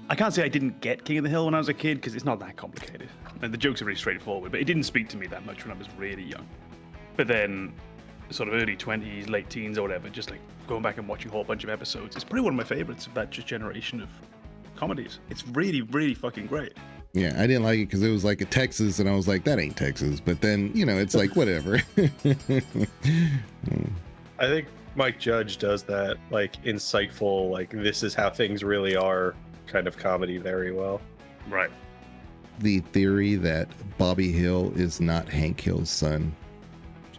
I can't say I didn't get King of the Hill when I was a kid, because it's not that complicated. And the jokes are really straightforward, but it didn't speak to me that much when I was really young. But then, sort of early 20s, late teens or whatever, just like going back and watching a whole bunch of episodes, it's probably one of my favorites of that generation of comedies. It's really, really fucking great. Yeah, I didn't like it because it was like a Texas, and I was like, that ain't Texas. But then, you know, it's like, whatever. I think Mike Judge does that, like, insightful, like, this is how things really are kind of comedy very well. Right. The theory that Bobby Hill is not Hank Hill's son,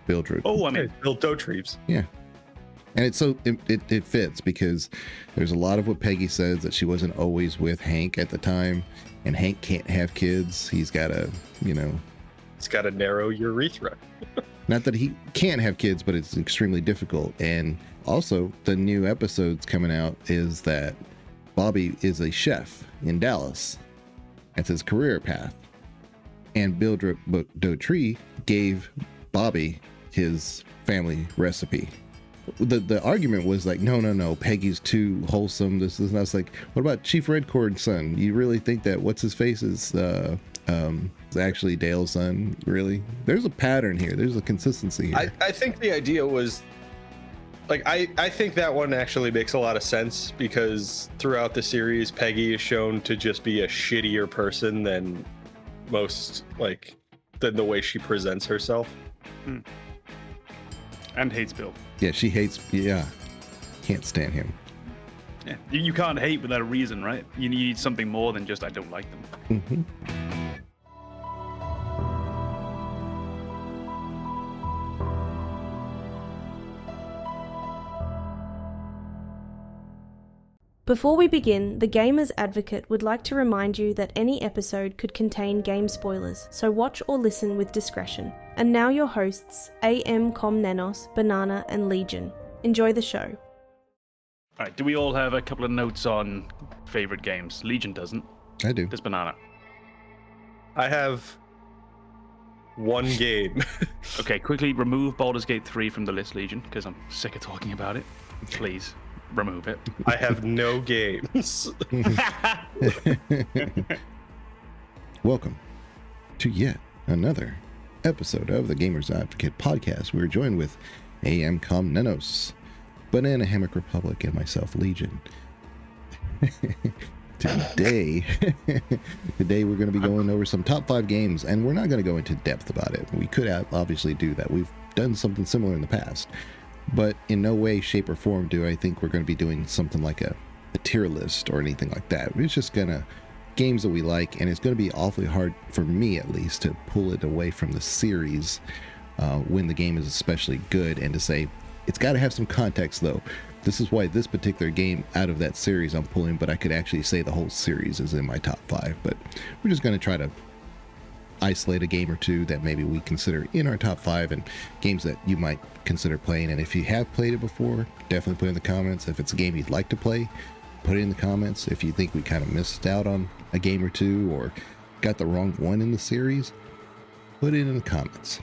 Bill Drew. Oh, I mean, Bill Dauterives. Yeah. And it's so it fits because there's a lot of what Peggy says that she wasn't always with Hank at the time, and Hank can't have kids. He's got a, you know, It's got a narrow urethra. not that he can't have kids, but it's extremely difficult. And also the new episodes coming out is that Bobby is a chef in Dallas. That's his career path. And Bill Dauterive gave Bobby his family recipe. The argument was like, no, Peggy's too wholesome. This is not. It's like, what about Chief Redcord's son? You really think that what's his face is actually Dale's son? Really? There's a pattern here. There's a consistency here. I think the idea was, like, I think that one actually makes a lot of sense because throughout the series, Peggy is shown to just be a shittier person than than the way she presents herself. And hates Bill. Yeah, she hates. Yeah, can't stand him. Yeah, you can't hate without a reason, right? You need something more than just I don't like them. Mm-hmm. Before we begin, the Gamers Advocate would like to remind you that any episode could contain game spoilers, so watch or listen with discretion. And now your hosts, AMKomnenos, Banana, and Legion. Enjoy the show. All right, do we all have a couple of notes on favorite games? Legion doesn't. I do. Does Banana? I have one game. Okay, quickly remove Baldur's Gate 3 from the list, Legion, because I'm sick of talking about it. Please, remove it. I have no games. Welcome to yet another episode of the Gamers Advocate podcast. We're joined with AMKomnenos, BananaHammockRepublic, and myself, Legion. Today we're going to be going over some top 5 games, and we're not going to go into depth about it. We could obviously do that. We've done something similar in the past, but in no way, shape, or form do I think we're going to be doing something like a tier list or anything like that. It's just games that we like, and it's going to be awfully hard, for me at least, to pull it away from the series when the game is especially good, and to say, it's got to have some context though. This is why this particular game out of that series I'm pulling, but I could actually say the whole series is in my top 5. But we're just going to try to isolate a game or two that maybe we consider in our top 5, and games that you might consider playing. And if you have played it before, definitely put it in the comments. If it's a game you'd like to play, put it in the comments. If you think we kind of missed out on a game or two or got the wrong one in the series, put it in the comments.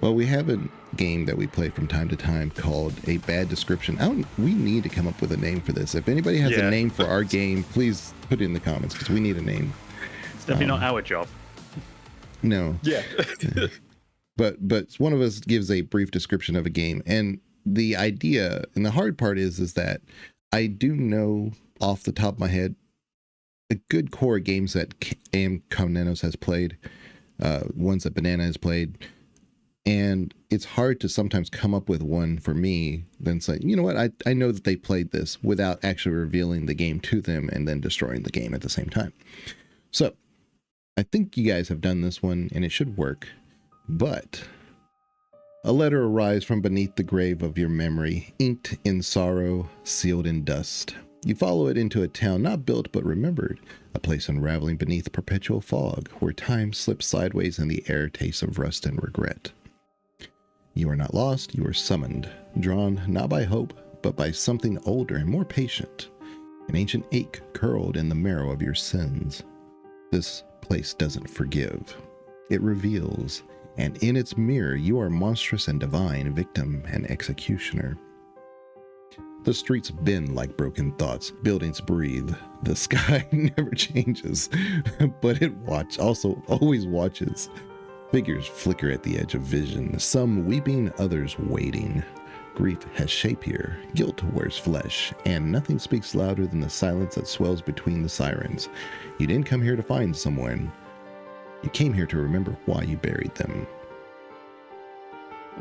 Well, we have a game that we play from time to time called A Bad Description. We need to come up with a name for this. If anybody has a name for our game, please put it in the comments, because we need a name. It's definitely not our job. No. Yeah. But one of us gives a brief description of a game, and the idea and the hard part is that I do know off the top of my head a good core of games that AMKomnenos has played, ones that Banana has played. And it's hard to sometimes come up with one for me, then say, you know what, I know that they played this, without actually revealing the game to them and then destroying the game at the same time. So I think you guys have done this one, and it should work. But a letter arrives from beneath the grave of your memory, inked in sorrow, sealed in dust. You follow it into a town not built but remembered, a place unraveling beneath perpetual fog, where time slips sideways and the air tastes of rust and regret. You are not lost, you are summoned, drawn not by hope, but by something older and more patient, an ancient ache curled in the marrow of your sins. This place doesn't forgive. It reveals, and in its mirror you are monstrous and divine, victim and executioner. The streets bend like broken thoughts. Buildings breathe. The sky never changes, but it also always watches. Figures flicker at the edge of vision, some weeping, others waiting. Grief has shape here, guilt wears flesh, and nothing speaks louder than the silence that swells between the sirens. You didn't come here to find someone. You came here to remember why you buried them.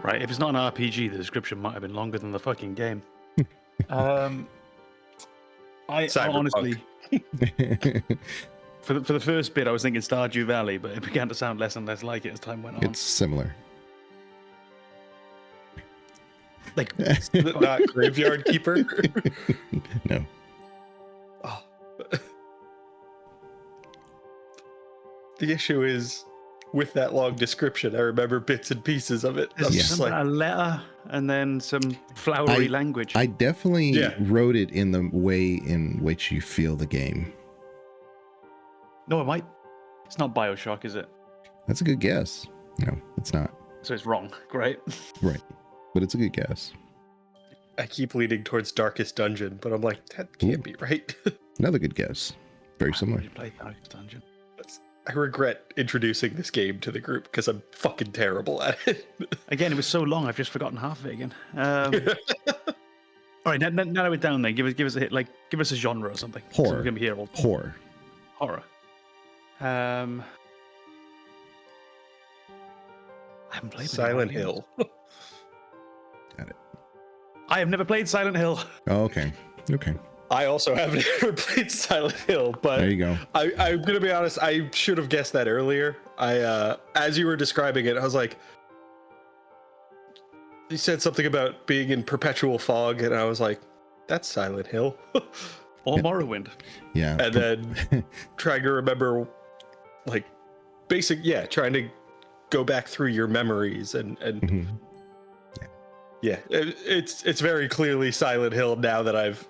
Right, if it's not an RPG, the description might have been longer than the fucking game. I honestly, for the first bit, I was thinking Stardew Valley, but it began to sound less and less like it as time went on. It's similar. Like, Not Graveyard Keeper. No. Oh. The issue is, with that long description, I remember bits and pieces of it. there's I'm just like, a letter and then some flowery language. I definitely Yeah. wrote it in the way in which you feel the game. No, it might. It's not Bioshock, is it? That's a good guess. No, it's not. So it's wrong. Great. Right. But it's a good guess. I keep leaning towards Darkest Dungeon, but I'm like, that can't be right. Another good guess. Very similar. You played Darkest Dungeon. I regret introducing this game to the group because I'm fucking terrible at it. Again, it was so long, I've just forgotten half of it again. All right, narrow it down then. Give us a hit, like give us a genre or something. 'Cause Horror. We're gonna be here all Horror. horror. I haven't played Silent many horror Hill. Got it. games. I have never played Silent Hill. Oh, okay. Okay. I also haven't ever played Silent Hill, but There you go. I'm gonna be honest. I should have guessed that earlier. As you were describing it, I was like, you said something about being in perpetual fog, and I was like, that's Silent Hill. Or Morrowind. Yeah. And then trying to remember, like, trying to go back through your memories and Mhm. yeah, it's very clearly Silent Hill now that I've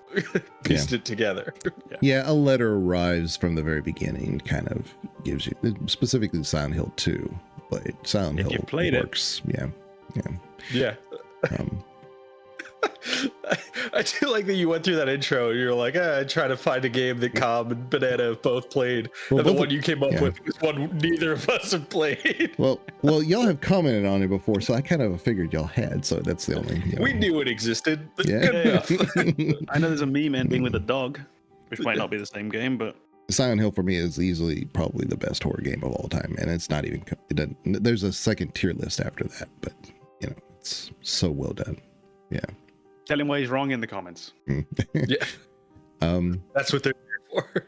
pieced it together. Yeah, a letter arrives from the very beginning, kind of gives you, specifically Silent Hill 2, but Silent If Hill you've played it. works. Yeah. Yeah. Yeah. Um, I do like that you went through that intro and you're like, trying to find a game that Cobb and Banana have both played. Well, And the both one of- you came up yeah. with was one neither of us have played. well, y'all have commented on it before, so I kind of figured y'all had, so that's the only. You know. We knew it existed. Yeah. Good enough. I know there's a meme ending with a dog, which might not be the same game, but Silent Hill for me is easily probably the best horror game of all time, and it's not even. It doesn't. There's a second tier list after that, but you know it's so well done. Yeah. tell him why he's wrong in the comments. Yeah. Um. That's what they're here for.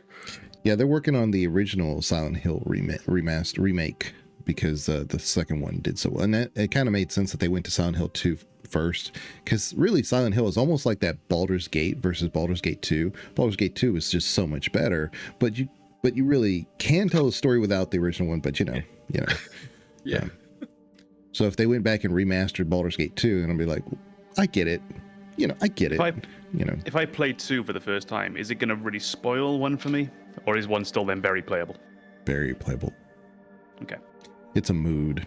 Yeah, they're working on the original Silent Hill remake because the second one did so well, and that, it kind of made sense that they went to Silent Hill 2 first, because really Silent Hill is almost like that Baldur's Gate versus Baldur's Gate 2. Baldur's Gate 2 is just so much better, but you really can tell a story without the original one. But you know. Yeah. So if they went back and remastered Baldur's Gate 2, and I'll be like, I get it. I get it. If I play 2 for the first time, is it going to really spoil 1 for me? Or is 1 still then very playable? Very playable. Okay. It's a mood.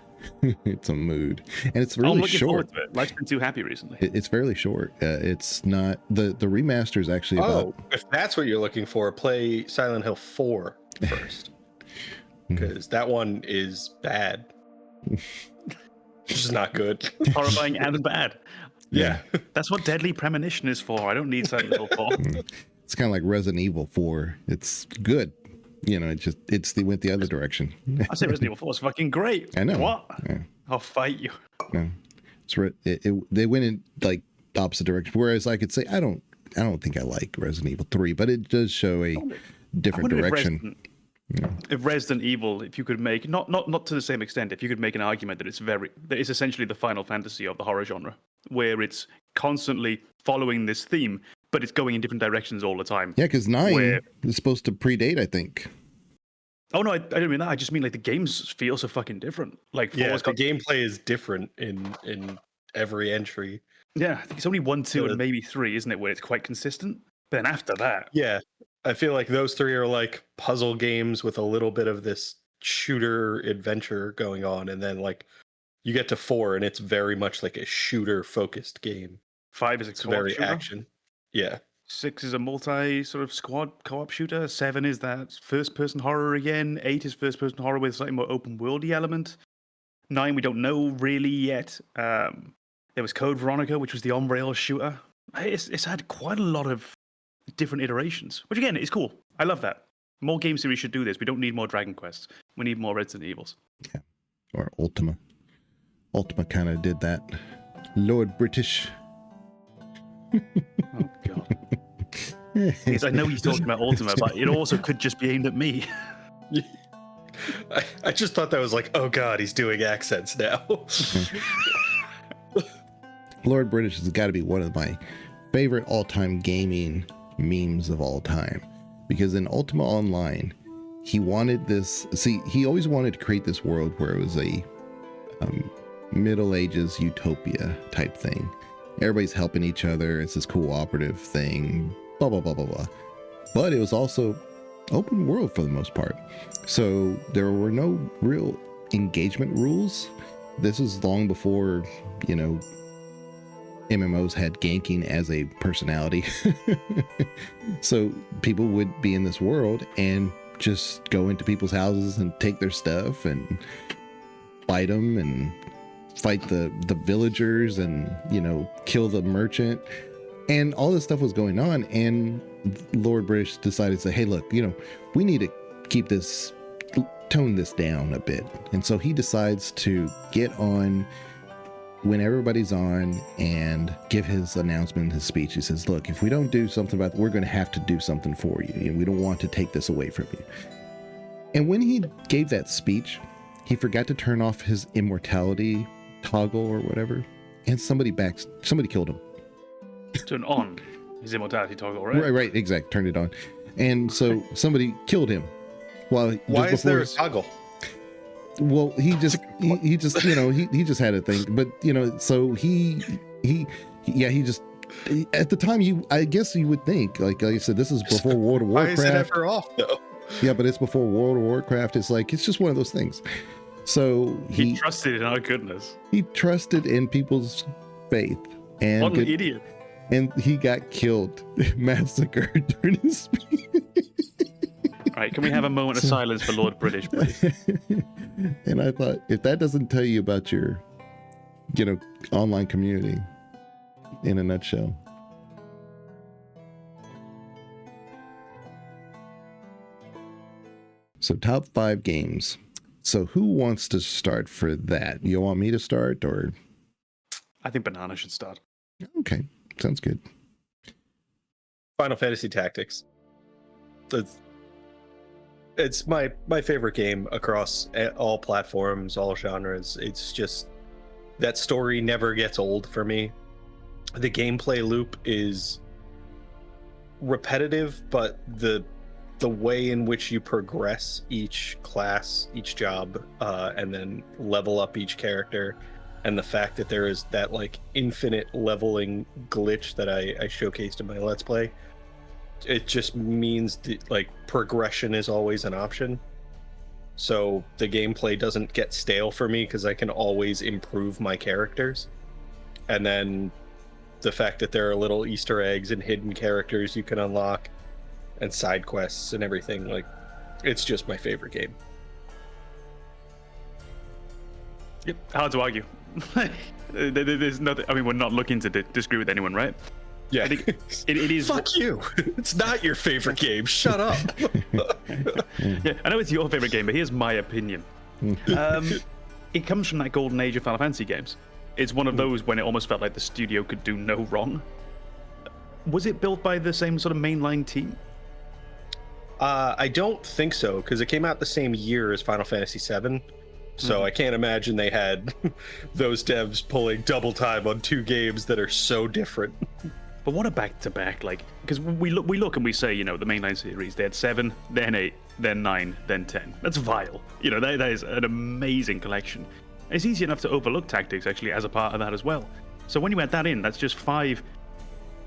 It's a mood. And it's I'm really looking short. forward to it. Life's been too happy recently. It's fairly short. It's not the remaster is actually about. If that's what you're looking for, play Silent Hill 4 first. Because that one is bad. It's just not good. Horrifying and bad. Yeah. That's what Deadly Premonition is for. I don't need Silent Hill 4. It's kind of like Resident Evil 4. It's good. They went the other direction. I say Resident Evil 4 is fucking great. I know. What? Yeah. I'll fight you. No. They went in like opposite direction. Whereas I could say I don't think I like Resident Evil 3, but it does show a different direction. If Resident Evil, if you could make not to the same extent, if you could make an argument that it's essentially the Final Fantasy of the horror genre, where it's constantly following this theme, but it's going in different directions all the time. Yeah, because 9 is supposed to predate, I think. Oh no, I don't mean that. I just mean like the games feel so fucking different. Like Yeah, 4's the got, gameplay is different in every entry. yeah, I think it's only 1, 2, and maybe 3, isn't it, where it's quite consistent. But then after that, Yeah. I feel like those 3 are like puzzle games with a little bit of this shooter adventure going on. And then like you get to 4 and it's very much like a shooter focused game. 5 is a It's co-op very shooter. action. Yeah. 6 is a multi sort of squad co-op shooter. 7 is that first-person horror again. 8 is first-person horror with slightly more open-worldy element. 9 we don't know really yet. There was Code Veronica, which was the on-rail shooter. It's had quite a lot of different iterations, which again is cool. I love that. More game series should do this. We don't need more Dragon Quests. We need more Resident Evils. Yeah. Or Ultima. Ultima kind of did that. Lord British. Oh, God. Yes, I know he's talking about Ultima, but it also could just be aimed at me. I just thought that was like, oh God, he's doing accents now. Lord British has got to be one of my favorite all-time gaming memes of all time. Because in Ultima Online, he wanted this... See, he always wanted to create this world where it was a Middle Ages utopia type thing. Everybody's helping each other. It's this cooperative thing. Blah, blah, blah, blah, blah. But it was also open world for the most part. So there were no real engagement rules. This is long before, you know, MMOs had ganking as a personality. So people would be in this world and just go into people's houses and take their stuff and fight them and fight the villagers and, you know, kill the merchant. And all this stuff was going on, and Lord British decided to say, hey, look, you know, we need to keep this, tone this down a bit. And so he decides to get on when everybody's on and give his announcement, his speech. He says, look, if we don't do something about it, we're going to have to do something for you. And we don't want to take this away from you. And when he gave that speech, he forgot to turn off his immortality toggle or whatever. And somebody killed him. Turn on his immortality toggle, right? Right, exactly. Turned it on. And so somebody killed him. Why is there a toggle? Well, he just, you know, he just had a thing, but you know, so he just, at the time, I guess you would think, like I said, this is before World of Warcraft. Why is it ever off though? Yeah, but it's before World of Warcraft. It's like, it's just one of those things. So he trusted in our goodness. He trusted in people's faith. And what an idiot. And he got killed, massacred during his speech. All right, can we have a moment of silence for Lord British, please? And I thought, if that doesn't tell you about your, you know, online community in a nutshell. So top 5 games. So who wants to start for that? You want me to start, or? I think Banana should start. Okay, sounds good. Final Fantasy Tactics. It's my favorite game across all platforms, all genres. It's just, that story never gets old for me. The gameplay loop is repetitive, but the way in which you progress each class, each job, and then level up each character, and the fact that there is that like infinite leveling glitch that I showcased in my Let's Play, it just means that like progression is always an option. So the gameplay doesn't get stale for me because I can always improve my characters. And then the fact that there are little Easter eggs and hidden characters you can unlock and side quests and everything, like, it's just my favorite game. Yep, hard to argue. There's nothing. I mean, we're not looking to disagree with anyone, right? Yeah, I think it is. Fuck you! It's not your favorite game. Shut up. Yeah, I know it's your favorite game, but here's my opinion. It comes from that golden age of Final Fantasy games. It's one of those when it almost felt like the studio could do no wrong. Was it built by the same sort of mainline team? I don't think so, because it came out the same year as Final Fantasy VII. So I can't imagine they had those devs pulling double time on 2 games that are so different. But what a back-to-back, like, because we look and we say, you know, the mainline series, they had 7, then 8, then 9, then 10. That's vile. You know, that is an amazing collection. And it's easy enough to overlook Tactics, actually, as a part of that as well. So when you add that in, that's just 5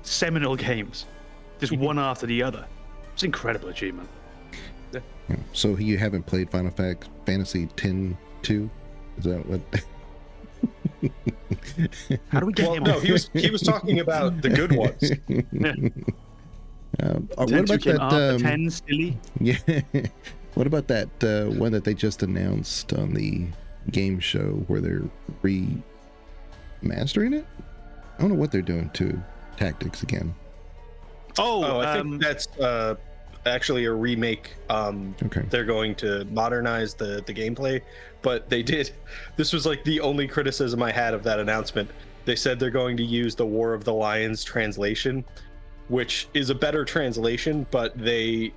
seminal games, just one after the other. It's an incredible achievement. Yeah. So you haven't played Final Fantasy X-2? Is that what? How do we get Well, him no, on? he was talking about the good ones. What about that? 10 silly. Yeah. What about that one that they just announced on the game show where they're remastering it? I don't know what they're doing to Tactics again. Oh, I think that's actually a remake. Okay. They're going to modernize the gameplay, but they did. This was like the only criticism I had of that announcement. They said they're going to use the War of the Lions translation, which is a better translation, but they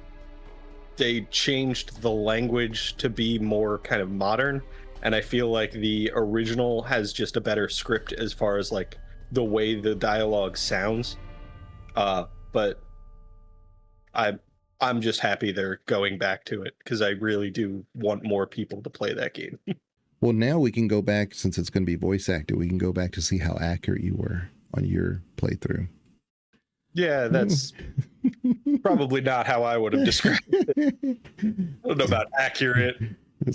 changed the language to be more kind of modern, and I feel like the original has just a better script as far as like the way the dialogue sounds. But I'm just happy they're going back to it because I really do want more people to play that game. Well, now we can go back, since it's going to be voice acted, we can go back to see how accurate you were on your playthrough. Yeah, that's probably not how I would have described it. I don't know about accurate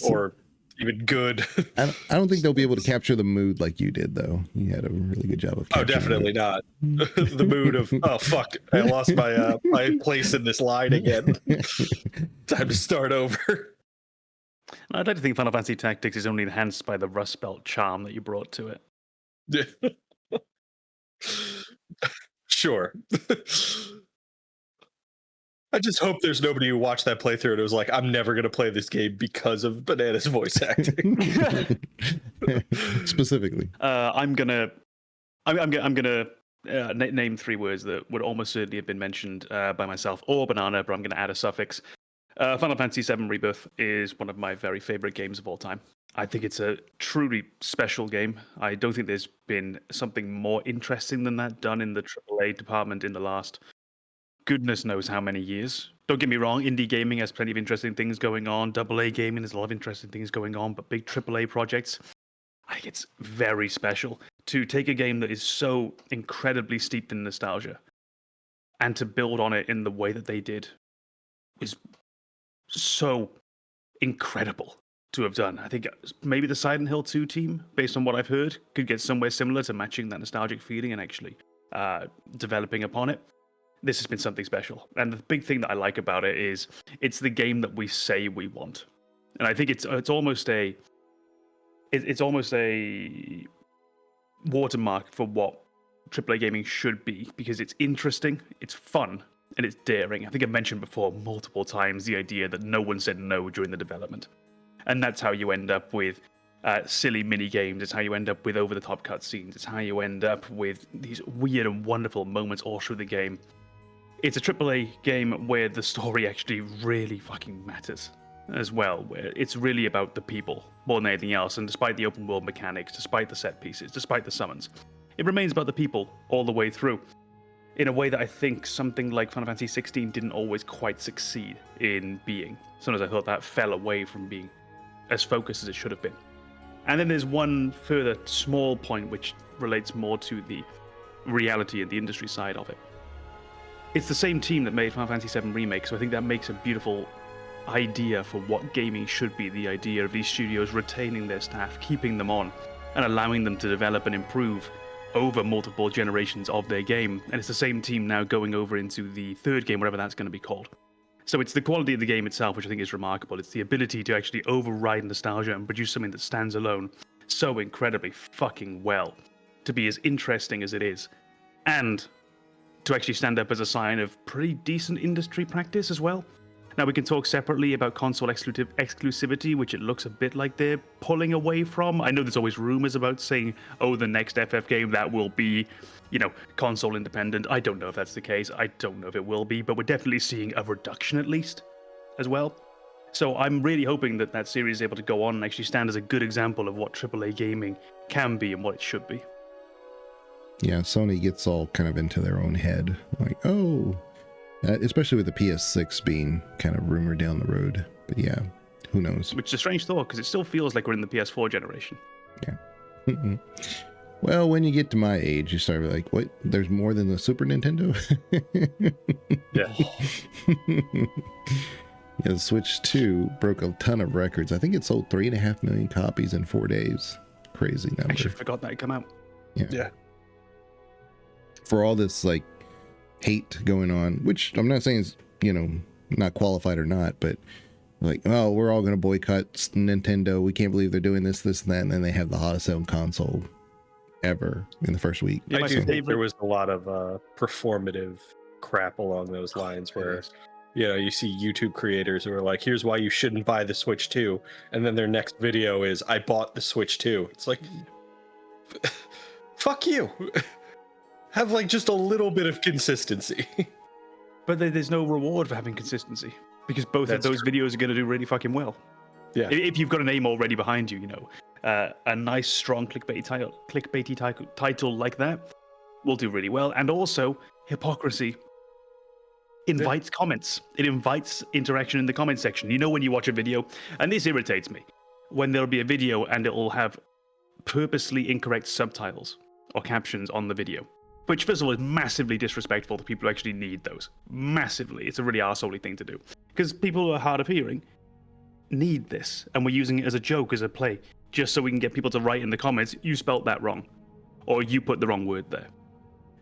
or even good. I don't think they'll be able to capture the mood like you did, though. You had a really good job of capturing Definitely it. not. The mood of, oh, fuck, I lost my my place in this line again. Time to start over. I'd like to think Final Fantasy Tactics is only enhanced by the Rust Belt charm that you brought to it. Sure. I just hope there's nobody who watched that playthrough and was like, I'm never going to play this game because of Banana's voice acting. Specifically. I'm gonna name 3 words that would almost certainly have been mentioned by myself or Banana, but I'm gonna add a suffix. Final Fantasy VII Rebirth is one of my very favorite games of all time. I think it's a truly special game. I don't think there's been something more interesting than that done in the AAA department in the last goodness knows how many years. Don't get me wrong, indie gaming has plenty of interesting things going on. AA gaming, there's a lot of interesting things going on, but big AAA projects, I think it's very special to take a game that is so incredibly steeped in nostalgia and to build on it in the way that they did is so incredible to have done. I think maybe the Silent Hill 2 team, based on what I've heard, could get somewhere similar to matching that nostalgic feeling and actually developing upon it. This has been something special. And the big thing that I like about it is it's the game that we say we want. And I think it's almost a watermark for what AAA gaming should be, because it's interesting, it's fun, and it's daring. I think I've mentioned before multiple times the idea that no one said no during the development. And that's how you end up with silly mini games. It's how you end up with over-the-top cutscenes. It's how you end up with these weird and wonderful moments all through the game. It's a AAA game where the story actually really fucking matters as well, where it's really about the people more than anything else. And despite the open world mechanics, despite the set pieces, despite the summons, it remains about the people all the way through, in a way that I think something like Final Fantasy 16 didn't always quite succeed in being. Sometimes I thought that fell away from being as focused as it should have been. And then there's one further small point which relates more to the reality and the industry side of it. It's the same team that made Final Fantasy VII Remake, so I think that makes a beautiful idea for what gaming should be, the idea of these studios retaining their staff, keeping them on, and allowing them to develop and improve over multiple generations of their game. And it's the same team now going over into the third game, whatever that's going to be called. So it's the quality of the game itself, which I think is remarkable. It's the ability to actually override nostalgia and produce something that stands alone so incredibly fucking well, to be as interesting as it is, and to actually stand up as a sign of pretty decent industry practice as well. Now, we can talk separately about console exclusivity, which it looks a bit like they're pulling away from. I know there's always rumors about saying, oh, the next FF game, that will be, console independent. I don't know if that's the case. I don't know if it will be, but we're definitely seeing a reduction at least as well. So I'm really hoping that that series is able to go on and actually stand as a good example of what AAA gaming can be and what it should be. Yeah, Sony gets all kind of into their own head. Like, especially with the PS6 being kind of rumored down the road. But yeah, who knows? Which is a strange thought, because it still feels like we're in the PS4 generation. Yeah. Well, when you get to my age, you start like, what? There's more than the Super Nintendo? Yeah. Yeah, the Switch 2 broke a ton of records. I think it sold 3.5 million copies in 4 days. crazy number. I actually forgot that had come out. Yeah. For all this like hate going on, which I'm not saying is, not qualified or not, but like, oh, we're all going to boycott Nintendo. We can't believe they're doing this, and that, and then they have the hottest selling console ever in the first week. Yeah, I my do think favorite- there was a lot of performative crap along those lines where, you see YouTube creators who are like, here's why you shouldn't buy the Switch 2. And then their next video is, I bought the Switch 2. It's like, fuck you. Have like just a little bit of consistency. But there's no reward for having consistency because both That's of those true. videos are going to do really fucking well. Yeah. If you've got a name already behind you, a nice, strong clickbaity title like that will do really well. And also, hypocrisy invites comments. It invites interaction in the comment section. When you watch a video, and this irritates me, when there'll be a video and it will have purposely incorrect subtitles or captions on the video. Which, first of all, is massively disrespectful to people who actually need those. Massively. It's a really arsehole thing to do. Because people who are hard of hearing need this. And we're using it as a joke, as a play, just so we can get people to write in the comments, you spelt that wrong. Or you put the wrong word there.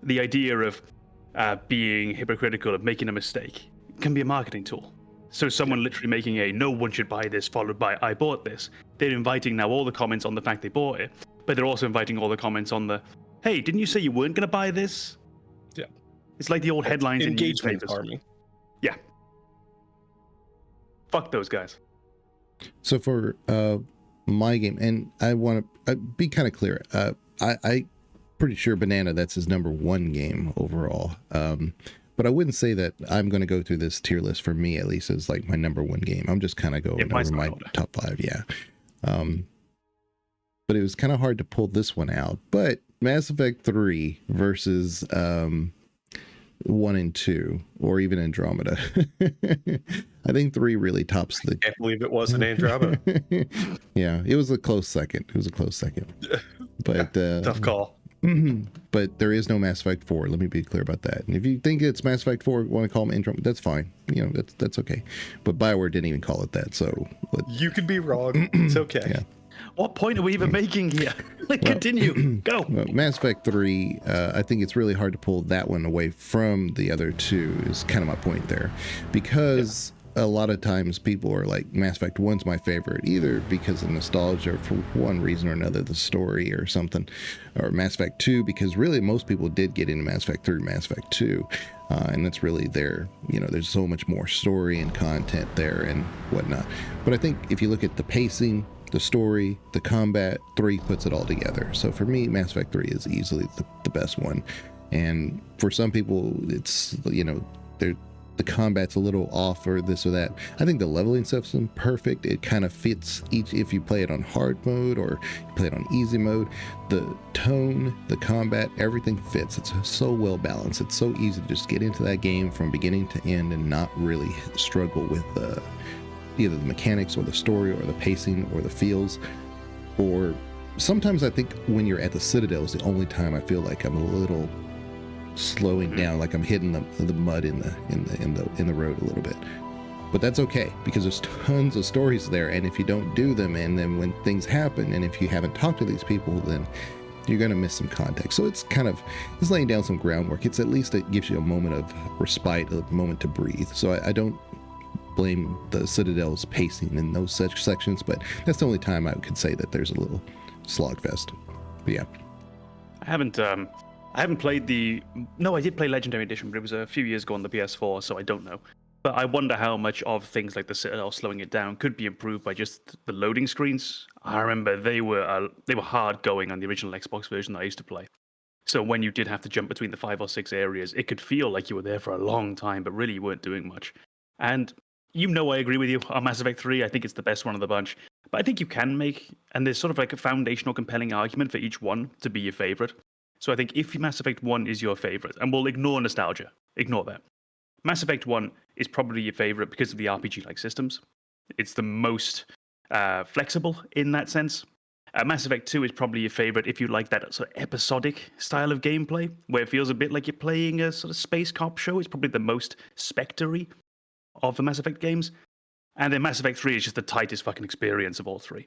The idea of being hypocritical, of making a mistake, can be a marketing tool. So someone literally making a no one should buy this followed by I bought this. They're inviting now all the comments on the fact they bought it. But they're also inviting all the comments on the hey, didn't you say you weren't going to buy this? Yeah. It's like the old headlines in Engagement newspapers. farming. Yeah. Fuck those guys. So for my game, and I want to be kind of clear, I pretty sure Banana, that's his number one game overall. But I wouldn't say that I'm going to go through this tier list, for me at least, as like my number one game. I'm just kind of going over my top five. Yeah. But it was kind of hard to pull this one out. But Mass Effect 3 versus 1 and 2, or even Andromeda. I think 3 really tops the... Can't believe it wasn't Andromeda. Yeah, it was a close second. But Tough call. But there is no Mass Effect 4. Let me be clear about that. And if you think it's Mass Effect 4, want to call them Andromeda, that's fine. That's okay. But BioWare didn't even call it that, so... You could be wrong. It's okay. Yeah. What point are we even making here? Continue. Go. Mass Effect 3, I think it's really hard to pull that one away from the other two, is kind of my point there. Because a lot of times people are like, Mass Effect 1's my favorite, either because of nostalgia for one reason or another, the story or something, or Mass Effect 2, because really most people did get into Mass Effect 3, Mass Effect 2. And that's really there. There's so much more story and content there and whatnot. But I think if you look at the pacing, the story, the combat, 3 puts it all together. So for me, Mass Effect 3 is easily the best one. And for some people, it's, the combat's a little off or this or that. I think the leveling system, perfect. It kind of fits each, if you play it on hard mode or you play it on easy mode, the tone, the combat, everything fits. It's so well balanced. It's so easy to just get into that game from beginning to end and not really struggle with either the mechanics or the story or the pacing or the feels. Or sometimes I think when you're at the Citadel is the only time I feel like I'm a little slowing down, like I'm hitting the mud in the road a little bit. But that's okay, because there's tons of stories there, and if you don't do them, and then when things happen, and if you haven't talked to these people, then you're going to miss some context. So it's laying down some groundwork. It's at least, it gives you a moment of respite, a moment to breathe. So I don't blame the Citadel's pacing in those such sections, but that's the only time I could say that there's a little slogfest. But yeah. I haven't played I did play Legendary Edition, but it was a few years ago on the PS4, so I don't know. But I wonder how much of things like the Citadel slowing it down could be improved by just the loading screens. I remember they were hard going on the original Xbox version that I used to play. So when you did have to jump between the 5 or 6 areas, it could feel like you were there for a long time, but really you weren't doing much. And I agree with you on Mass Effect 3. I think it's the best one of the bunch. But I think you can and there's sort of like a foundational compelling argument for each one to be your favorite. So I think if Mass Effect 1 is your favorite, and we'll ignore nostalgia, ignore that. Mass Effect 1 is probably your favorite because of the RPG-like systems. It's the most flexible in that sense. Mass Effect 2 is probably your favorite if you like that sort of episodic style of gameplay, where it feels a bit like you're playing a sort of space cop show. It's probably the most Spectre-y of the Mass Effect games. And then Mass Effect 3 is just the tightest fucking experience of all 3.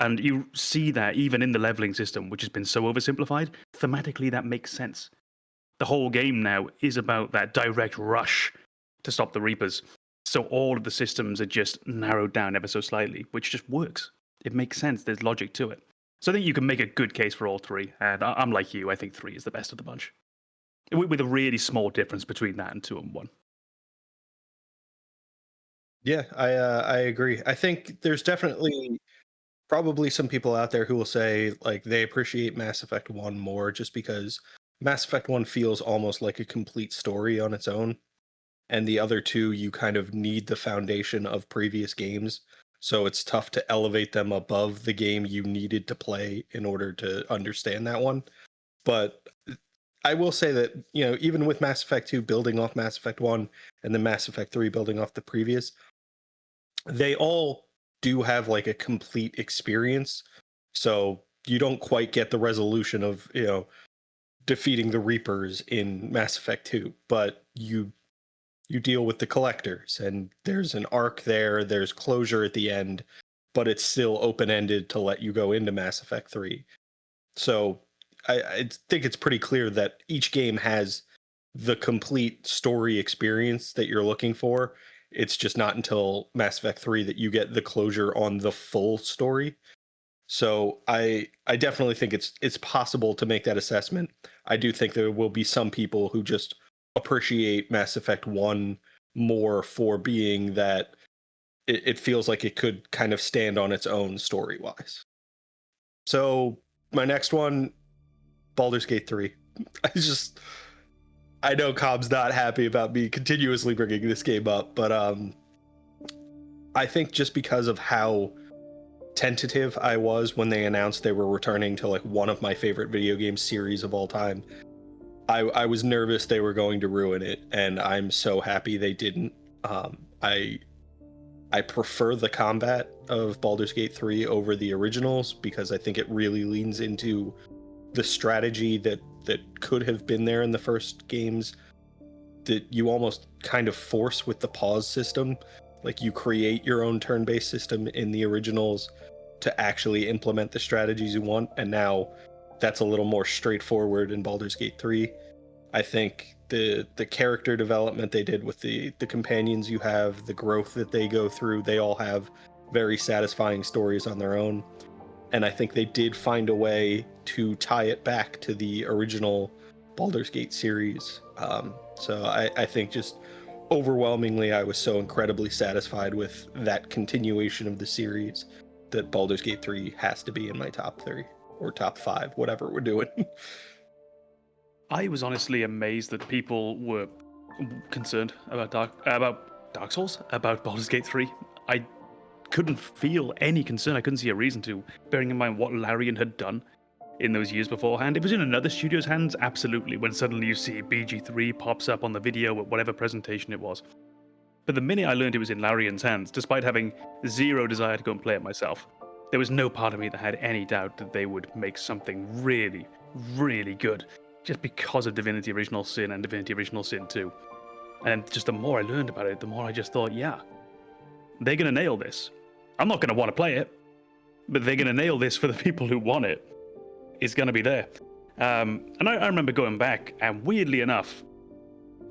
And you see that even in the leveling system, which has been so oversimplified, thematically that makes sense. The whole game now is about that direct rush to stop the Reapers. So all of the systems are just narrowed down ever so slightly, which just works. It makes sense. There's logic to it. So I think you can make a good case for all three. And I'm like you. I think 3 is the best of the bunch, with a really small difference between that and 2 and 1. Yeah, I agree. I think there's definitely probably some people out there who will say like they appreciate Mass Effect 1 more just because Mass Effect 1 feels almost like a complete story on its own, and the other two you kind of need the foundation of previous games, so it's tough to elevate them above the game you needed to play in order to understand that one. But I will say that, even with Mass Effect 2 building off Mass Effect 1 and then Mass Effect 3 building off the previous, they all do have like a complete experience. So you don't quite get the resolution of, defeating the Reapers in Mass Effect 2, but you deal with the collectors and there's an arc there, there's closure at the end, but it's still open-ended to let you go into Mass Effect 3. So I think it's pretty clear that each game has the complete story experience that you're looking for. It's just not until Mass Effect 3 that you get the closure on the full story. So I definitely think it's possible to make that assessment. I do think there will be some people who just appreciate Mass Effect 1 more for being that it feels like it could kind of stand on its own story-wise. So my next one, Baldur's Gate 3. I know Cobb's not happy about me continuously bringing this game up, but I think just because of how tentative I was when they announced they were returning to like one of my favorite video game series of all time, I was nervous they were going to ruin it, and I'm so happy they didn't. I prefer the combat of Baldur's Gate 3 over the originals because I think it really leans into the strategy that could have been there in the first games, that you almost kind of force with the pause system. Like you create your own turn-based system in the originals to actually implement the strategies you want, and now that's a little more straightforward in Baldur's Gate 3. I think the character development they did with the companions you have, the growth that they go through, they all have very satisfying stories on their own. And I think they did find a way to tie it back to the original Baldur's Gate series. So I think just overwhelmingly, I was so incredibly satisfied with that continuation of the series that Baldur's Gate 3 has to be in my top 3 or top 5, whatever we're doing. I was honestly amazed that people were concerned about Dark Souls, about Baldur's Gate 3. I couldn't feel any concern. I couldn't see a reason to, bearing in mind what Larian had done in those years beforehand. It was in another studio's hands, absolutely, when suddenly you see BG3 pops up on the video at whatever presentation it was. But the minute I learned it was in Larian's hands, despite having zero desire to go and play it myself, there was no part of me that had any doubt that they would make something really, really good, just because of Divinity Original Sin and Divinity Original Sin 2. And just the more I learned about it, the more I just thought, yeah, they're going to nail this. I'm not going to want to play it, but they're going to nail this for the people who want it. It's going to be there. And I remember going back, and weirdly enough,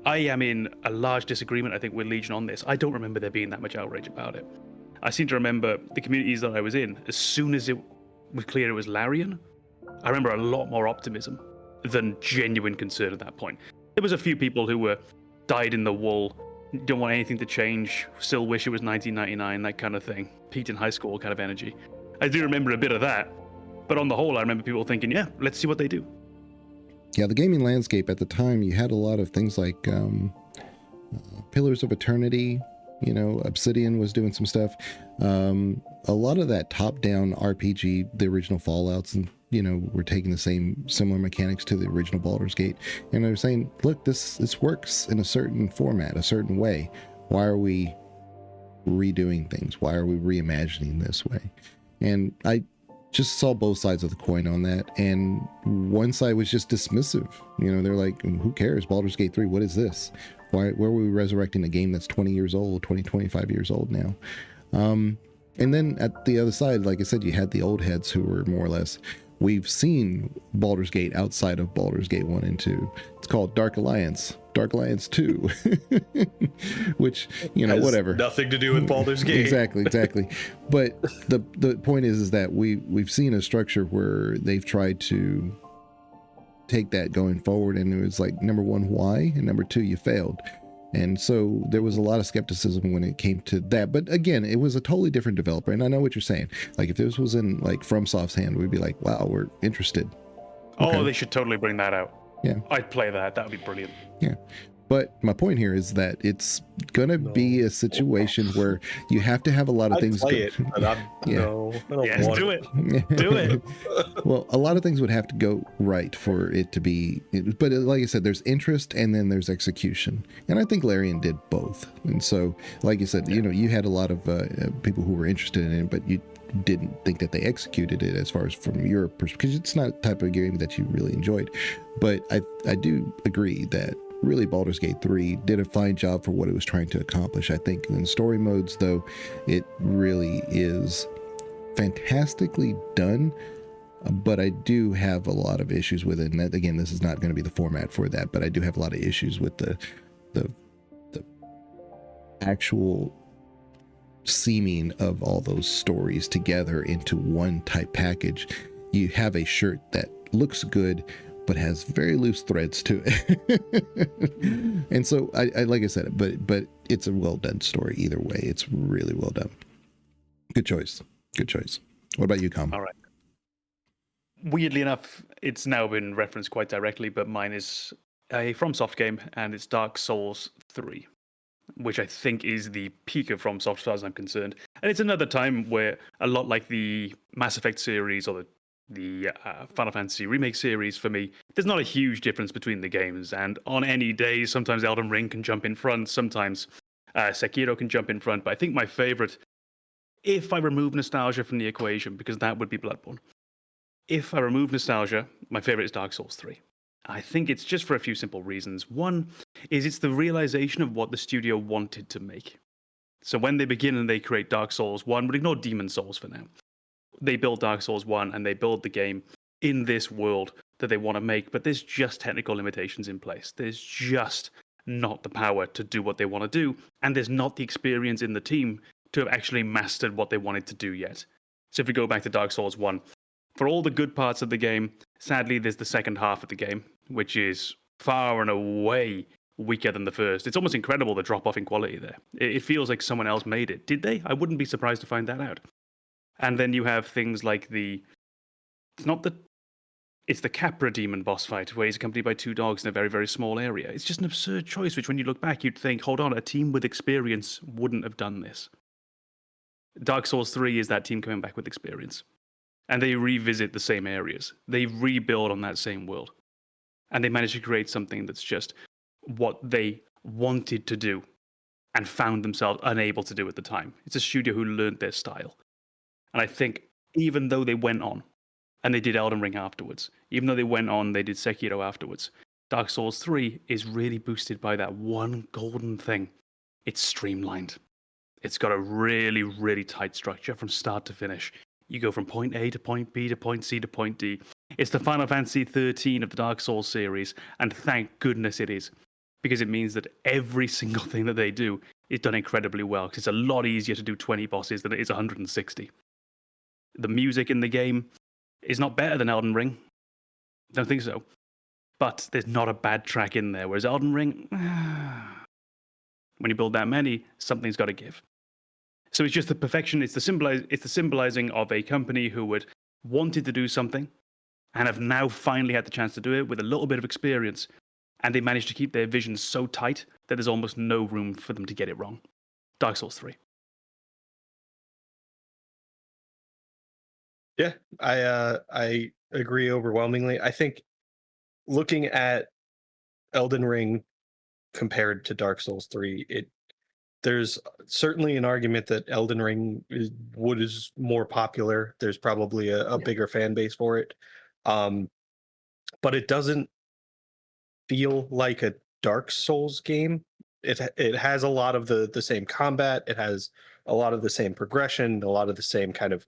I am in a large disagreement, I think, with Legion on this. I don't remember there being that much outrage about it. I seem to remember the communities that I was in, as soon as it was clear it was Larian, I remember a lot more optimism than genuine concern at that point. There was a few people who were dyed in the wool, don't want anything to change, still wish it was 1999, that kind of thing. Peaked in high school kind of energy. I do remember a bit of that, but on the whole, I remember people thinking, yeah, let's see what they do. Yeah, the gaming landscape at the time, you had a lot of things like Pillars of Eternity, Obsidian was doing some stuff. A lot of that top-down RPG, the original Fallouts, and we're taking the similar mechanics to the original Baldur's Gate, and they're saying, look, this works in a certain format, a certain way. Why are we redoing things? Why are we reimagining this way? And I just saw both sides of the coin on that, and one side was just dismissive. They're like, who cares? Baldur's Gate 3, what is this? Where are we resurrecting a game that's 20 years old, 25 years old now? And then at the other side, like I said, you had the old heads who were more or less, we've seen Baldur's Gate outside of Baldur's Gate 1 and 2. It's called Dark Alliance 2, which, Has whatever. Nothing to do with Baldur's Gate. Exactly. But the point is that we've seen a structure where they've tried to take that going forward, and it was like, number one, why? And number two, you failed. And so there was a lot of skepticism when it came to that. But again, it was a totally different developer. And I know what you're saying. Like, if this was in like FromSoft's hand, we'd be like, wow, we're interested. Okay. Oh, they should totally bring that out. Yeah. I'd play that. That would be brilliant. Yeah. But my point here is that it's going to be a situation where you have to have a lot of things. Play it, but I don't yes, want do it. Do it. Well, a lot of things would have to go right for it to be. But like I said, there's interest and then there's execution. And I think Larian did both. And so, like you said, you had a lot of people who were interested in it, but you didn't think that they executed it as far as from your perspective, because it's not a type of game that you really enjoyed. But I do agree that really Baldur's Gate 3 did a fine job for what it was trying to accomplish. I think in story modes, though, it really is fantastically done, but I do have a lot of issues with it. And that, again, this is not going to be the format for that, but I do have a lot of issues with the actual seaming of all those stories together into one type package. You have a shirt that looks good but has very loose threads to it. And so I like I said, but it's a well done story either way. It's really well done. Good choice. What about you, Com? All right. Weirdly enough, it's now been referenced quite directly, but mine is a FromSoft game, and it's Dark Souls 3, which I think is the peak of FromSoft as far as I'm concerned. And it's another time where, a lot like the Mass Effect series or the Final Fantasy remake series, for me, there's not a huge difference between the games. And on any day, sometimes Elden Ring can jump in front, sometimes Sekiro can jump in front. But I think my favorite, if I remove nostalgia from the equation, because that would be Bloodborne, if I remove nostalgia, my favorite is Dark Souls 3. I think it's just for a few simple reasons. One is it's the realization of what the studio wanted to make. So when they begin and they create Dark Souls 1, but ignore Demon Souls for now. They build Dark Souls 1 and they build the game in this world that they want to make, but there's just technical limitations in place. There's just not the power to do what they want to do, and there's not the experience in the team to have actually mastered what they wanted to do yet. So if we go back to Dark Souls 1, for all the good parts of the game, sadly, there's the second half of the game, which is far and away weaker than the first. It's almost incredible the drop-off in quality there. It feels like someone else made it. Did they? I wouldn't be surprised to find that out. And then you have things like it's the Capra demon boss fight, where he's accompanied by two dogs in a very, very small area. It's just an absurd choice, which when you look back, you'd think, hold on, a team with experience wouldn't have done this. Dark Souls 3 is that team coming back with experience. And they revisit the same areas. They rebuild on that same world. And they manage to create something that's just what they wanted to do and found themselves unable to do at the time. It's a studio who learned their style. And I think even though they went on and they did Elden Ring afterwards, even though they went on, they did Sekiro afterwards, Dark Souls 3 is really boosted by that one golden thing. It's streamlined. It's got a really, really tight structure from start to finish. You go from point A to point B to point C to point D. It's the Final Fantasy 13 of the Dark Souls series, and thank goodness it is, because it means that every single thing that they do is done incredibly well, because it's a lot easier to do 20 bosses than it is 160. The music in the game is not better than Elden Ring. Don't think so. But there's not a bad track in there, whereas Elden Ring, when you build that many, something's got to give. So it's just the perfection. It's the symbolizing of a company who had wanted to do something and have now finally had the chance to do it with a little bit of experience. And they managed to keep their vision so tight that there's almost no room for them to get it wrong. Dark Souls 3. Yeah, I agree overwhelmingly. I think looking at Elden Ring compared to Dark Souls 3, there's certainly an argument that Elden Ring is more popular. There's probably a bigger fan base for it. But it doesn't feel like a Dark Souls game it has a lot of the same combat. It has a lot of the same progression, a lot of the same kind of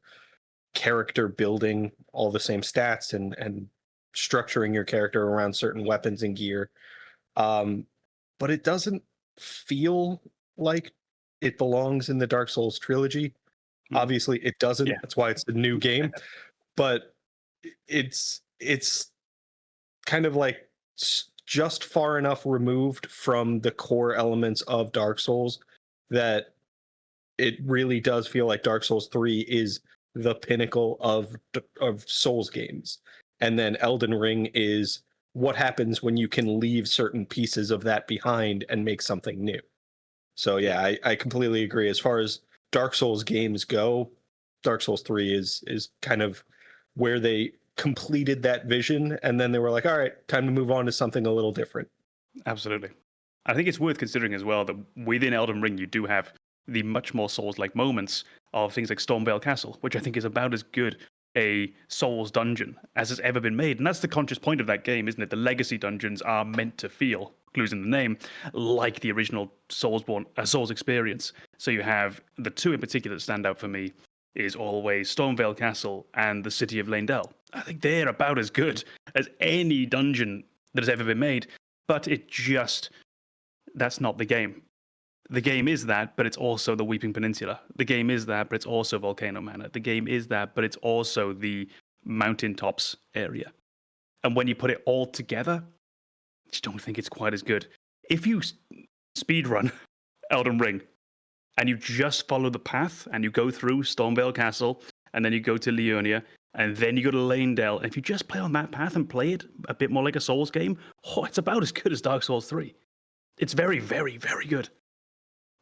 character building, all the same stats and structuring your character around certain weapons and gear. But it doesn't feel like it belongs in the Dark Souls trilogy. Obviously, it doesn't. Yeah. That's why it's a new game. But it's kind of like just far enough removed from the core elements of Dark Souls that it really does feel like Dark Souls 3 is the pinnacle of Souls games. And then Elden Ring is what happens when you can leave certain pieces of that behind and make something new. So yeah, I completely agree. As far as Dark Souls games go, Dark Souls 3 is kind of where they completed that vision, and then they were like, all right, time to move on to something a little different. Absolutely. I think it's worth considering as well that within Elden Ring you do have the much more Souls-like moments of things like Stormveil Castle, which I think is about as good a Souls dungeon as has ever been made. And that's the conscious point of that game, isn't it? The legacy dungeons are meant to feel, clues in the name, like the original Souls experience. So you have the two in particular that stand out for me is always Stormveil Castle and the City of Leyndell. I think they're about as good as any dungeon that has ever been made, but that's not the game. The game is that, but it's also the Weeping Peninsula. The game is that, but it's also Volcano Manor. The game is that, but it's also the mountaintops area. And when you put it all together, I just don't think it's quite as good. If you speedrun Elden Ring and you just follow the path and you go through Stormveil Castle and then you go to Liurnia and then you go to Leyndell, and if you just play on that path and play it a bit more like a Souls game, it's about as good as Dark Souls 3. It's very, very, very good.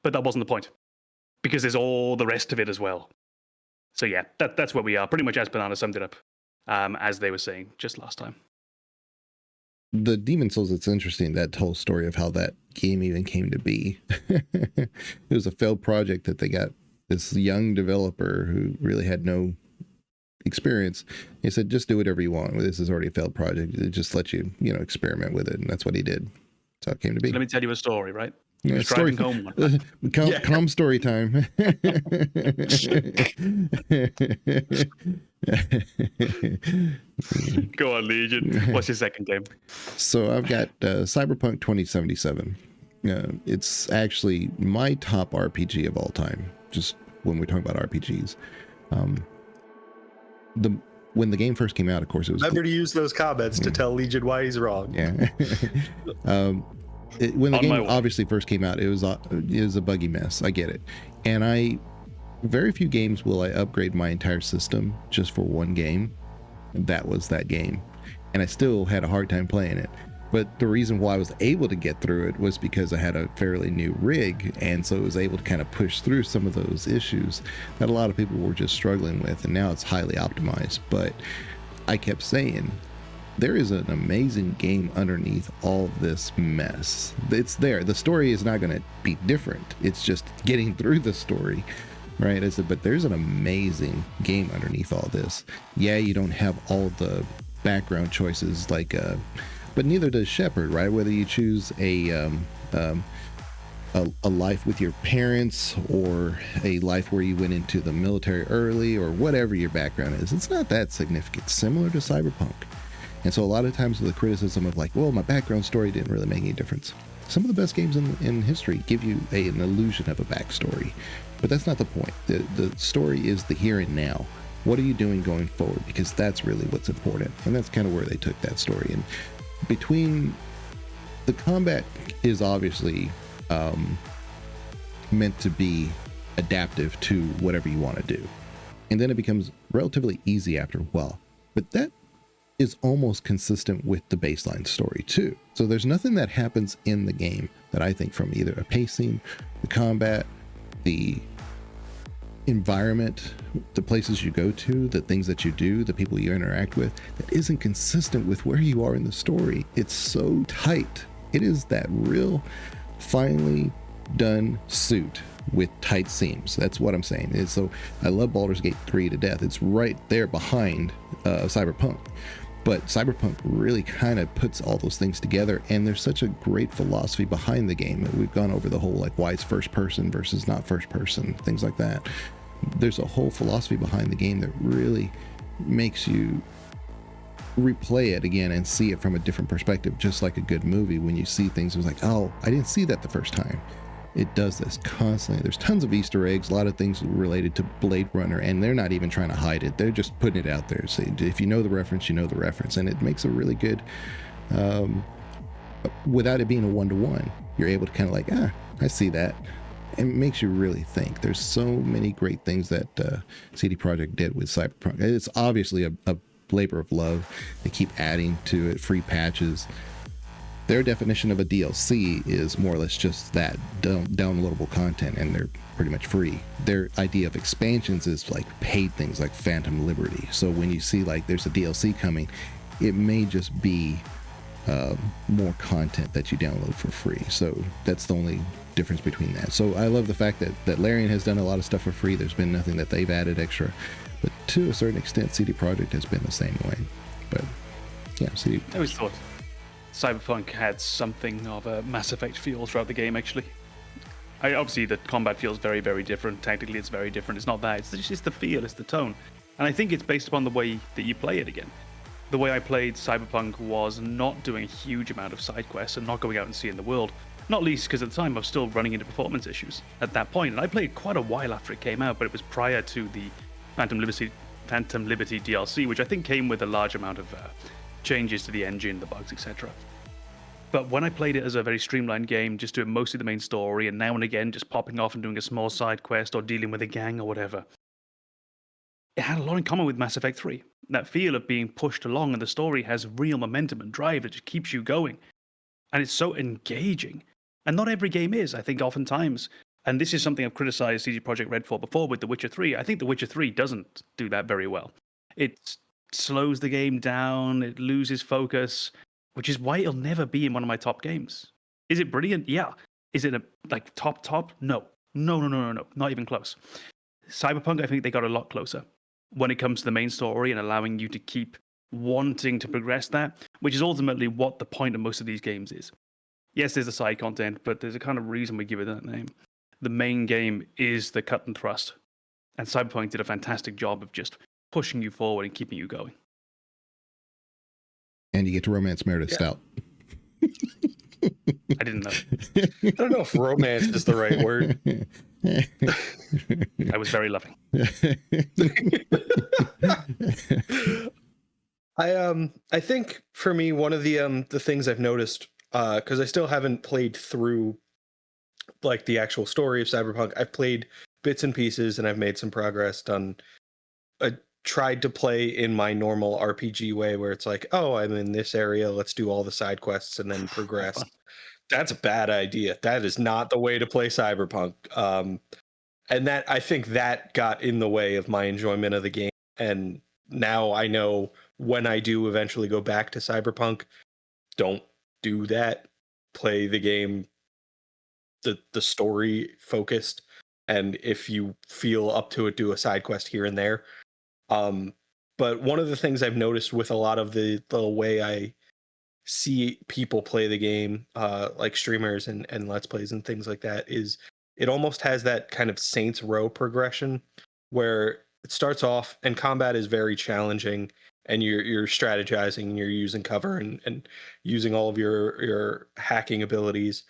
But that wasn't the point, because there's all the rest of it as well. So yeah, that's where we are. Pretty much as Banana summed it up, as they were saying just last time. The Demon Souls, it's interesting, that whole story of how that game even came to be. It was a failed project that they got this young developer who really had no experience. He said, just do whatever you want. This is already a failed project. It just let you, experiment with it. And that's what he did. That's how it came to be. So let me tell you a story, right? Yeah, story home one. Calm story time. Go on, Legion. What's your second game? So I've got Cyberpunk 2077. It's actually my top RPG of all time, just when we're talking about RPGs. When the game first came out, of course, it was... Remember to use those comments to tell Legion why he's wrong. Yeah. When the game obviously first came out, it was a buggy mess. I get it. And very few games will I upgrade my entire system just for one game. That was that game. And I still had a hard time playing it. But the reason why I was able to get through it was because I had a fairly new rig, and so it was able to kind of push through some of those issues that a lot of people were just struggling with, and now it's highly optimized. But I kept saying, there is an amazing game underneath all this mess. It's there. The story is not going to be different. It's just getting through the story, right? I said, but there's an amazing game underneath all this. Yeah, you don't have all the background choices but neither does Shepard, right? Whether you choose a life with your parents or a life where you went into the military early or whatever your background is, it's not that significant. Similar to Cyberpunk. And so a lot of times with the criticism of well, my background story didn't really make any difference. Some of the best games in history give you an illusion of a backstory, but that's not the point. The story is the here and now. What are you doing going forward? Because that's really what's important. And that's kind of where they took that story. And between the combat is obviously meant to be adaptive to whatever you want to do. And then it becomes relatively easy after a while. But that is almost consistent with the baseline story too. So there's nothing that happens in the game that I think, from either a pacing, the combat, the environment, the places you go to, the things that you do, the people you interact with, that isn't consistent with where you are in the story. It's so tight. It is that real finely done suit with tight seams. That's what I'm saying. So I love Baldur's Gate 3 to death. It's right there behind Cyberpunk. But Cyberpunk really kind of puts all those things together, and there's such a great philosophy behind the game. We've gone over the whole, like, why it's first person versus not first person, things like that. There's a whole philosophy behind the game that really makes you replay it again and see it from a different perspective, just like a good movie. When you see things, it's like, oh, I didn't see that the first time. It does this constantly. There's tons of Easter eggs, a lot of things related to Blade Runner, and they're not even trying to hide it. They're just putting it out there. So if you know the reference, you know the reference, and it makes a really good, without it being a one-to-one, you're able to kind of like, I see that. And it makes you really think. There's so many great things that CD Projekt did with Cyberpunk. It's obviously a labor of love. They keep adding to it, free patches. Their definition of a DLC is more or less just that, downloadable content, and they're pretty much free. Their idea of expansions is like paid things like Phantom Liberty. So when you see like there's a DLC coming, it may just be more content that you download for free. So that's the only difference between that. So I love the fact that Larian has done a lot of stuff for free. There's been nothing that they've added extra, but to a certain extent, CD Projekt has been the same way. But yeah, I always thought Cyberpunk had something of a Mass Effect feel throughout the game, actually. Obviously, the combat feels very, very different. Tactically, it's very different. It's not that. It's just the feel, it's the tone. And I think it's based upon the way that you play it again. The way I played Cyberpunk was not doing a huge amount of side quests and not going out and seeing the world. Not least because at the time I was still running into performance issues at that point. And I played quite a while after it came out, but it was prior to the Phantom Liberty DLC, which I think came with a large amount of changes to the engine, the bugs, etc. But when I played it as a very streamlined game, just doing mostly the main story, and now and again just popping off and doing a small side quest or dealing with a gang or whatever, it had a lot in common with Mass Effect 3. That feel of being pushed along, and the story has real momentum and drive that just keeps you going. And it's so engaging. And not every game is, I think, oftentimes. And this is something I've criticized CD Projekt Red for before with The Witcher 3. I think The Witcher 3 doesn't do that very well. It slows the game down, it loses focus, which is why it'll never be in one of my top games. Is it brilliant? Yeah. Is it top? No. No. Not even close. Cyberpunk, I think they got a lot closer when it comes to the main story and allowing you to keep wanting to progress that, which is ultimately what the point of most of these games is. Yes, there's the side content, but there's a kind of reason we give it that name. The main game is the cut and thrust. And Cyberpunk did a fantastic job of just pushing you forward and keeping you going. And you get to romance Meredith Stout. I didn't know. I don't know if romance is the right word. I was very loving. I think for me, one of the things I've noticed, because I still haven't played through like the actual story of Cyberpunk. I've played bits and pieces, and I've made some progress. Tried to play in my normal RPG way, where it's like, oh, I'm in this area, let's do all the side quests and then progress. That's a bad idea. That is not the way to play Cyberpunk. And that, I think that got in the way of my enjoyment of the game. And now I know when I do eventually go back to Cyberpunk, don't do that. Play the game, the story focused. And if you feel up to it, do a side quest here and there. But one of the things I've noticed with a lot of the way I see people play the game, like streamers and Let's Plays and things like that, is it almost has that kind of Saints Row progression where it starts off and combat is very challenging and you're strategizing and you're using cover and using all of your hacking abilities.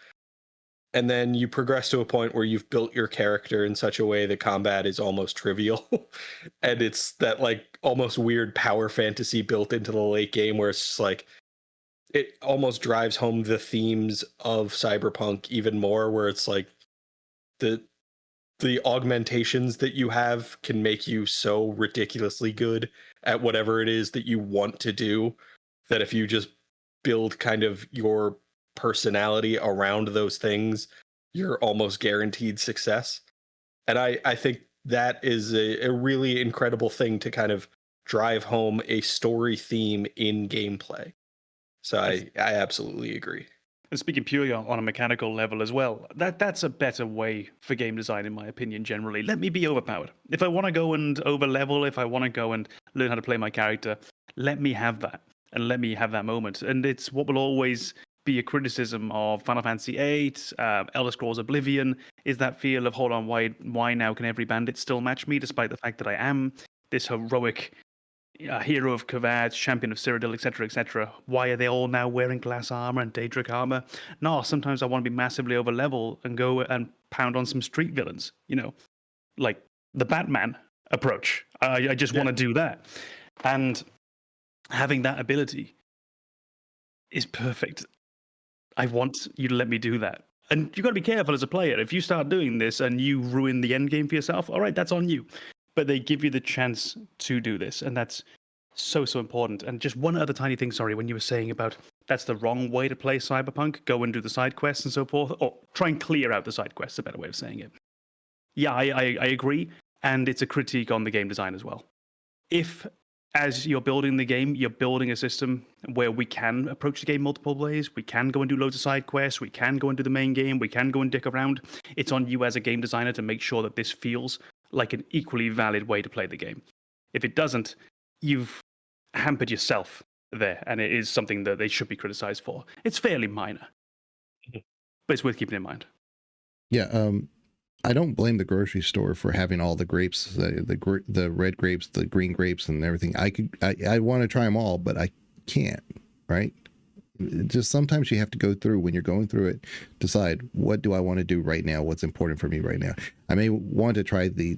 And then you progress to a point where you've built your character in such a way that combat is almost trivial. And it's that like almost weird power fantasy built into the late game where it's just like, it almost drives home the themes of Cyberpunk even more, where it's like the augmentations that you have can make you so ridiculously good at whatever it is that you want to do, that if you just build kind of your personality around those things, you're almost guaranteed success. And I think that is a really incredible thing to kind of drive home a story theme in gameplay. So I absolutely agree. And speaking purely on a mechanical level as well, that's a better way for game design, in my opinion, generally. Let me be overpowered. If I want to go and over level, if I want to go and learn how to play my character, let me have that. and let me have that moment. And it's what will always be a criticism of Final Fantasy VIII, Elder Scrolls Oblivion, is that feel of, hold on, why now can every bandit still match me, despite the fact that I am this heroic hero of Kavad, champion of Cyrodiil, etc., etc. Why are they all now wearing glass armor and Daedric armor? No, sometimes I want to be massively over level and go and pound on some street villains, like the Batman approach. I just want to do that. And having that ability is perfect. I want you to let me do that. And you've got to be careful as a player. If you start doing this and you ruin the end game for yourself, all right, that's on you. But they give you the chance to do this, and that's so important. And just one other tiny thing, sorry, when you were saying about that's the wrong way to play Cyberpunk, go and do the side quests and so forth, or try and clear out the side quests, a better way of saying it. Yeah, I agree, and it's a critique on the game design as well. If, as you're building the game, you're building a system where we can approach the game multiple ways, we can go and do loads of side quests, we can go and do the main game, we can go and dick around, it's on you as a game designer to make sure that this feels like an equally valid way to play the game. If it doesn't, you've hampered yourself there, and it is something that they should be criticized for. It's fairly minor, but it's worth keeping in mind. Yeah, I don't blame the grocery store for having all the grapes, the red grapes, the green grapes, and everything. I want to try them all, but I can't. Right? Just sometimes you have to go through, when you're going through it, decide, what do I want to do right now? What's important for me right now? I may want to try the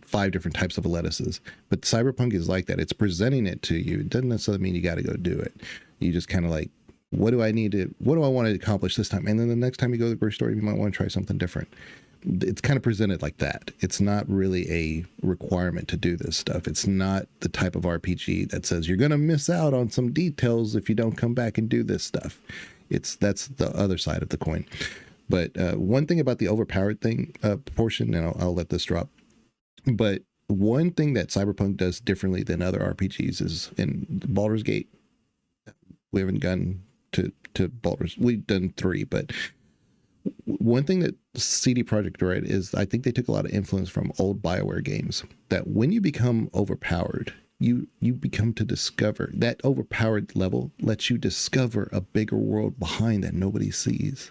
5 different types of lettuces, but Cyberpunk is like that. It's presenting it to you. It doesn't necessarily mean you got to go do it. You just kind of like, what do I want to accomplish this time? And then the next time you go to the grocery store, you might want to try something different. It's kind of presented like that. It's not really a requirement to do this stuff. It's not the type of RPG that says you're going to miss out on some details if you don't come back and do this stuff. That's the other side of the coin. But one thing about the overpowered thing portion, and I'll let this drop. But one thing that Cyberpunk does differently than other RPGs is in Baldur's Gate. We haven't gotten to Baldur's. We've done 3, but one thing that CD Projekt Red is, I think they took a lot of influence from old BioWare games, that when you become overpowered, you become to discover that overpowered level lets you discover a bigger world behind that nobody sees.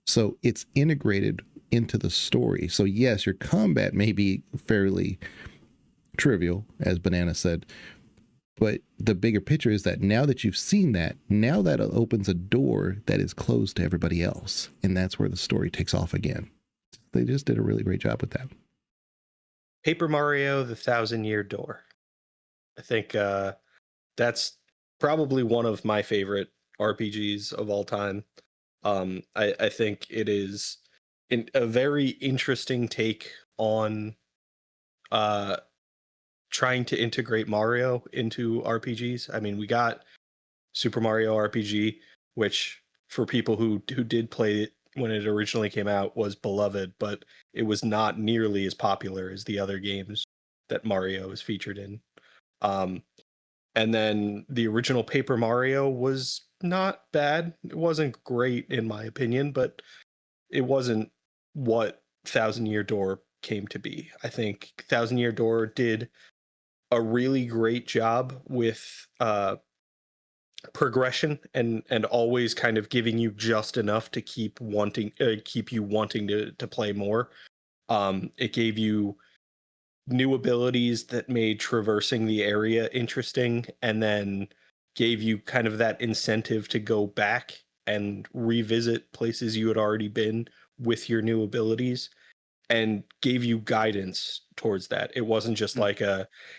So it's integrated into the story. So yes, your combat may be fairly trivial, as Banana said, but the bigger picture is that now that you've seen that, now that opens a door that is closed to everybody else. And that's where the story takes off again. They just did a really great job with that. Paper Mario, the 1,000-Year Door. I think that's probably one of my favorite RPGs of all time. I think it is a very interesting take on trying to integrate Mario into RPGs. I mean, we got Super Mario RPG, which for people who did play it when it originally came out was beloved, but it was not nearly as popular as the other games that Mario is featured in. And then the original Paper Mario was not bad. It wasn't great in my opinion, but it wasn't what 1,000-Year Door came to be. I think 1,000-Year Door did a really great job with progression and always kind of giving you just enough to keep you wanting to play more. It gave you new abilities that made traversing the area interesting, and then gave you kind of that incentive to go back and revisit places you had already been with your new abilities, and gave you guidance towards that. It wasn't just like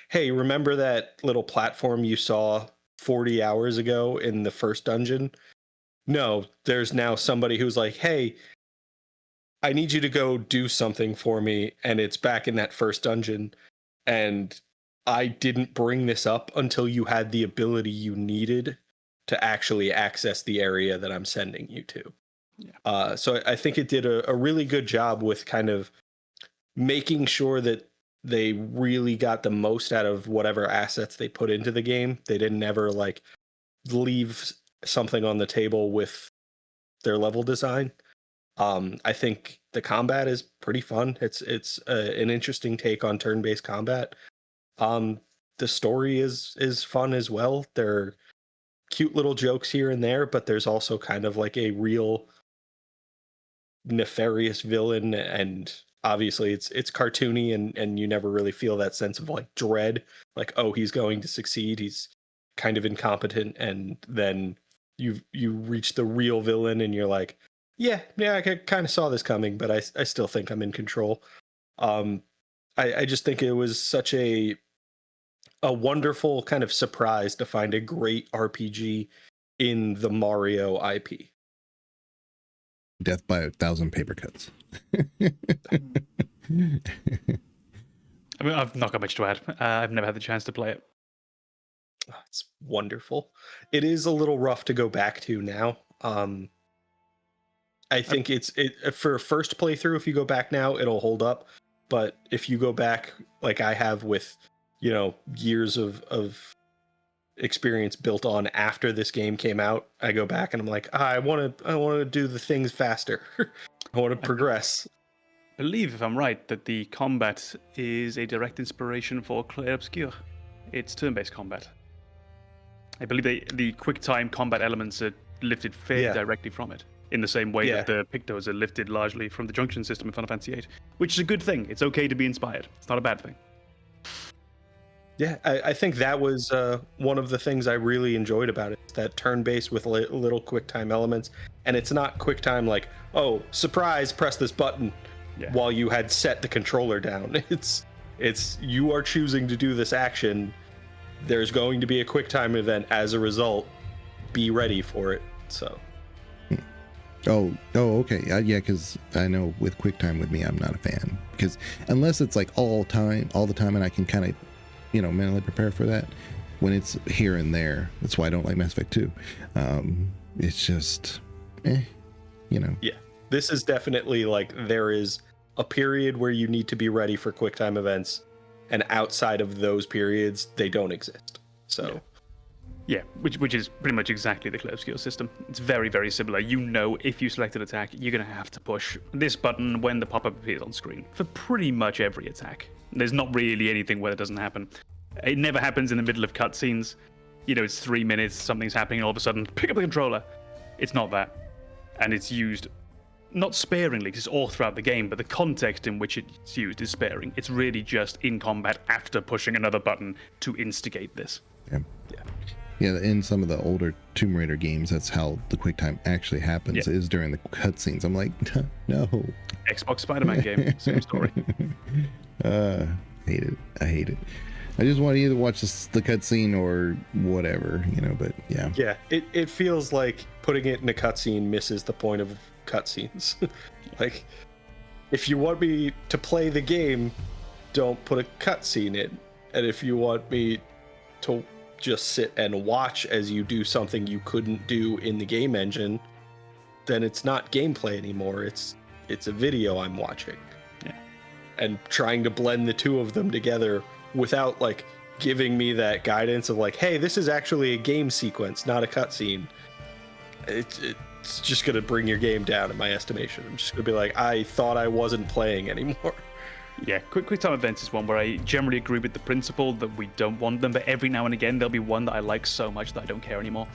hey, remember that little platform you saw 40 hours ago in the first dungeon? No, there's now somebody who's like, hey, I need you to go do something for me, and it's back in that first dungeon, and I didn't bring this up until you had the ability you needed to actually access the area that I'm sending you to. Yeah. So I think it did a really good job with kind of making sure that they really got the most out of whatever assets they put into the game. They didn't ever like leave something on the table with their level design. I think the combat is pretty fun. It's an interesting take on turn-based combat. The story is fun as well. They're cute little jokes here and there, but there's also kind of like a real nefarious villain, and obviously it's cartoony, and you never really feel that sense of like dread, like, oh, he's going to succeed, he's kind of incompetent, and then you reach the real villain and you're like, yeah, I kind of saw this coming, but I still think I'm in control. I just think it was such a wonderful kind of surprise to find a great RPG in the Mario IP. Death by 1,000 paper cuts. I mean, I've not got much to add. I've never had the chance to play it. Oh, it's wonderful. It is a little rough to go back to now. I think it for a first playthrough, if you go back now, it'll hold up. But if you go back like I have with, years of experience built on after this game came out, I go back and I'm like, I want to do the things faster. I want to progress. I believe, if I'm right, that the combat is a direct inspiration for Clair Obscur. It's turn-based combat. I believe the quick-time combat elements are lifted fairly directly from it, in the same way that the Pictos are lifted largely from the junction system in Final Fantasy VIII, which is a good thing. It's okay to be inspired. It's not a bad thing. Yeah, I think that was one of the things I really enjoyed about it, that turn-based with little quick-time elements. And it's not quick-time like, oh, surprise, press this button while you had set the controller down. It's you are choosing to do this action. There's going to be a quick-time event as a result. Be ready for it. So. Oh, okay. Yeah, because I know with QuickTime with me, I'm not a fan. Because unless it's like all the time, and I can kind of, mentally prepare for that. When it's here and there, that's why I don't like Mass Effect 2. It's just, Yeah. This is definitely like there is a period where you need to be ready for QuickTime events, and outside of those periods, they don't exist. So. Yeah, which is pretty much exactly the Clair Obscur system. It's very, very similar. If you select an attack, you're going to have to push this button when the pop-up appears on screen for pretty much every attack. There's not really anything where it doesn't happen. It never happens in the middle of cutscenes. It's 3 minutes, something's happening, and all of a sudden, pick up the controller. It's not that. And it's used not sparingly, because it's all throughout the game, but the context in which it's used is sparing. It's really just in combat after pushing another button to instigate this. Yeah, in some of the older Tomb Raider games, that's how the QuickTime actually happens, is during the cutscenes. I'm like, no. Xbox Spider-Man game, same story. I hate it. I just want to either watch the cutscene or whatever, but yeah. Yeah, it feels like putting it in a cutscene misses the point of cutscenes. Like, if you want me to play the game, don't put a cutscene in. And if you want me to just sit and watch as you do something you couldn't do in the game engine, then it's not gameplay anymore. It's a video I'm watching. Yeah. And trying to blend the two of them together without like giving me that guidance of like, hey, this is actually a game sequence, not a cutscene. It's just gonna bring your game down in my estimation. I'm just gonna be like, I thought I wasn't playing anymore. Yeah, quick time events is one where I generally agree with the principle that we don't want them, but every now and again there'll be one that I like so much that I don't care anymore.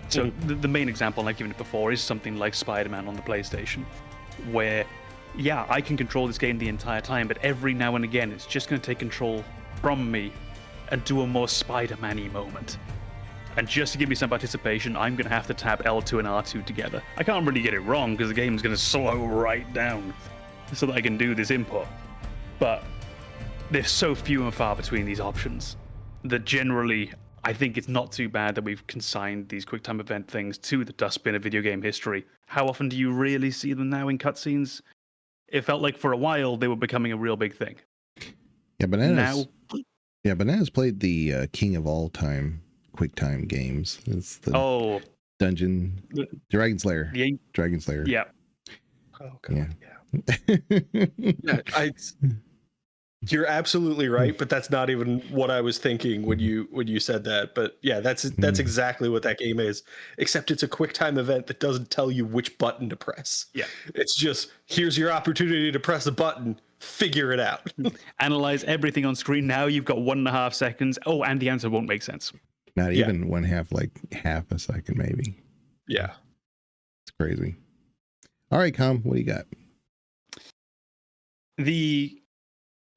So the main example I've given it before is something like Spider-Man on the PlayStation, where, I can control this game the entire time, but every now and again it's just going to take control from me and do a more Spider-Man-y moment. And just to give me some participation, I'm going to have to tap L2 and R2 together. I can't really get it wrong because the game's going to slow right down so that I can do this input. But there's so few and far between these options that generally I think it's not too bad that we've consigned these QuickTime event things to the dustbin of video game history. How often do you really see them now in cutscenes? It felt like for a while they were becoming a real big thing. Yeah, Bananas played the king of all time QuickTime games. It's the Dragon Slayer. Dragon Slayer. Yeah. Oh god. Yeah. You're absolutely right, but that's not even what I was thinking when you said that. But yeah, that's exactly what that game is. Except it's a QuickTime event that doesn't tell you which button to press. Yeah, it's just here's your opportunity to press a button. Figure it out. Analyze everything on screen. Now you've got 1.5 seconds. Oh, and the answer won't make sense. Not even one half, like half a second, maybe. Yeah. It's crazy. All right, Com, what do you got? The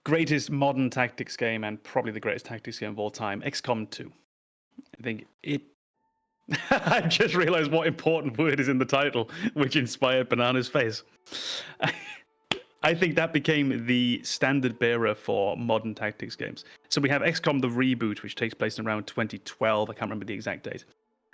greatest modern tactics game, and probably the greatest tactics game of all time, XCOM 2. I think it... I just realized what important word is in the title, which inspired Banana's face. I think that became the standard bearer for modern tactics games. So we have XCOM the reboot, which takes place around 2012. I can't remember the exact date.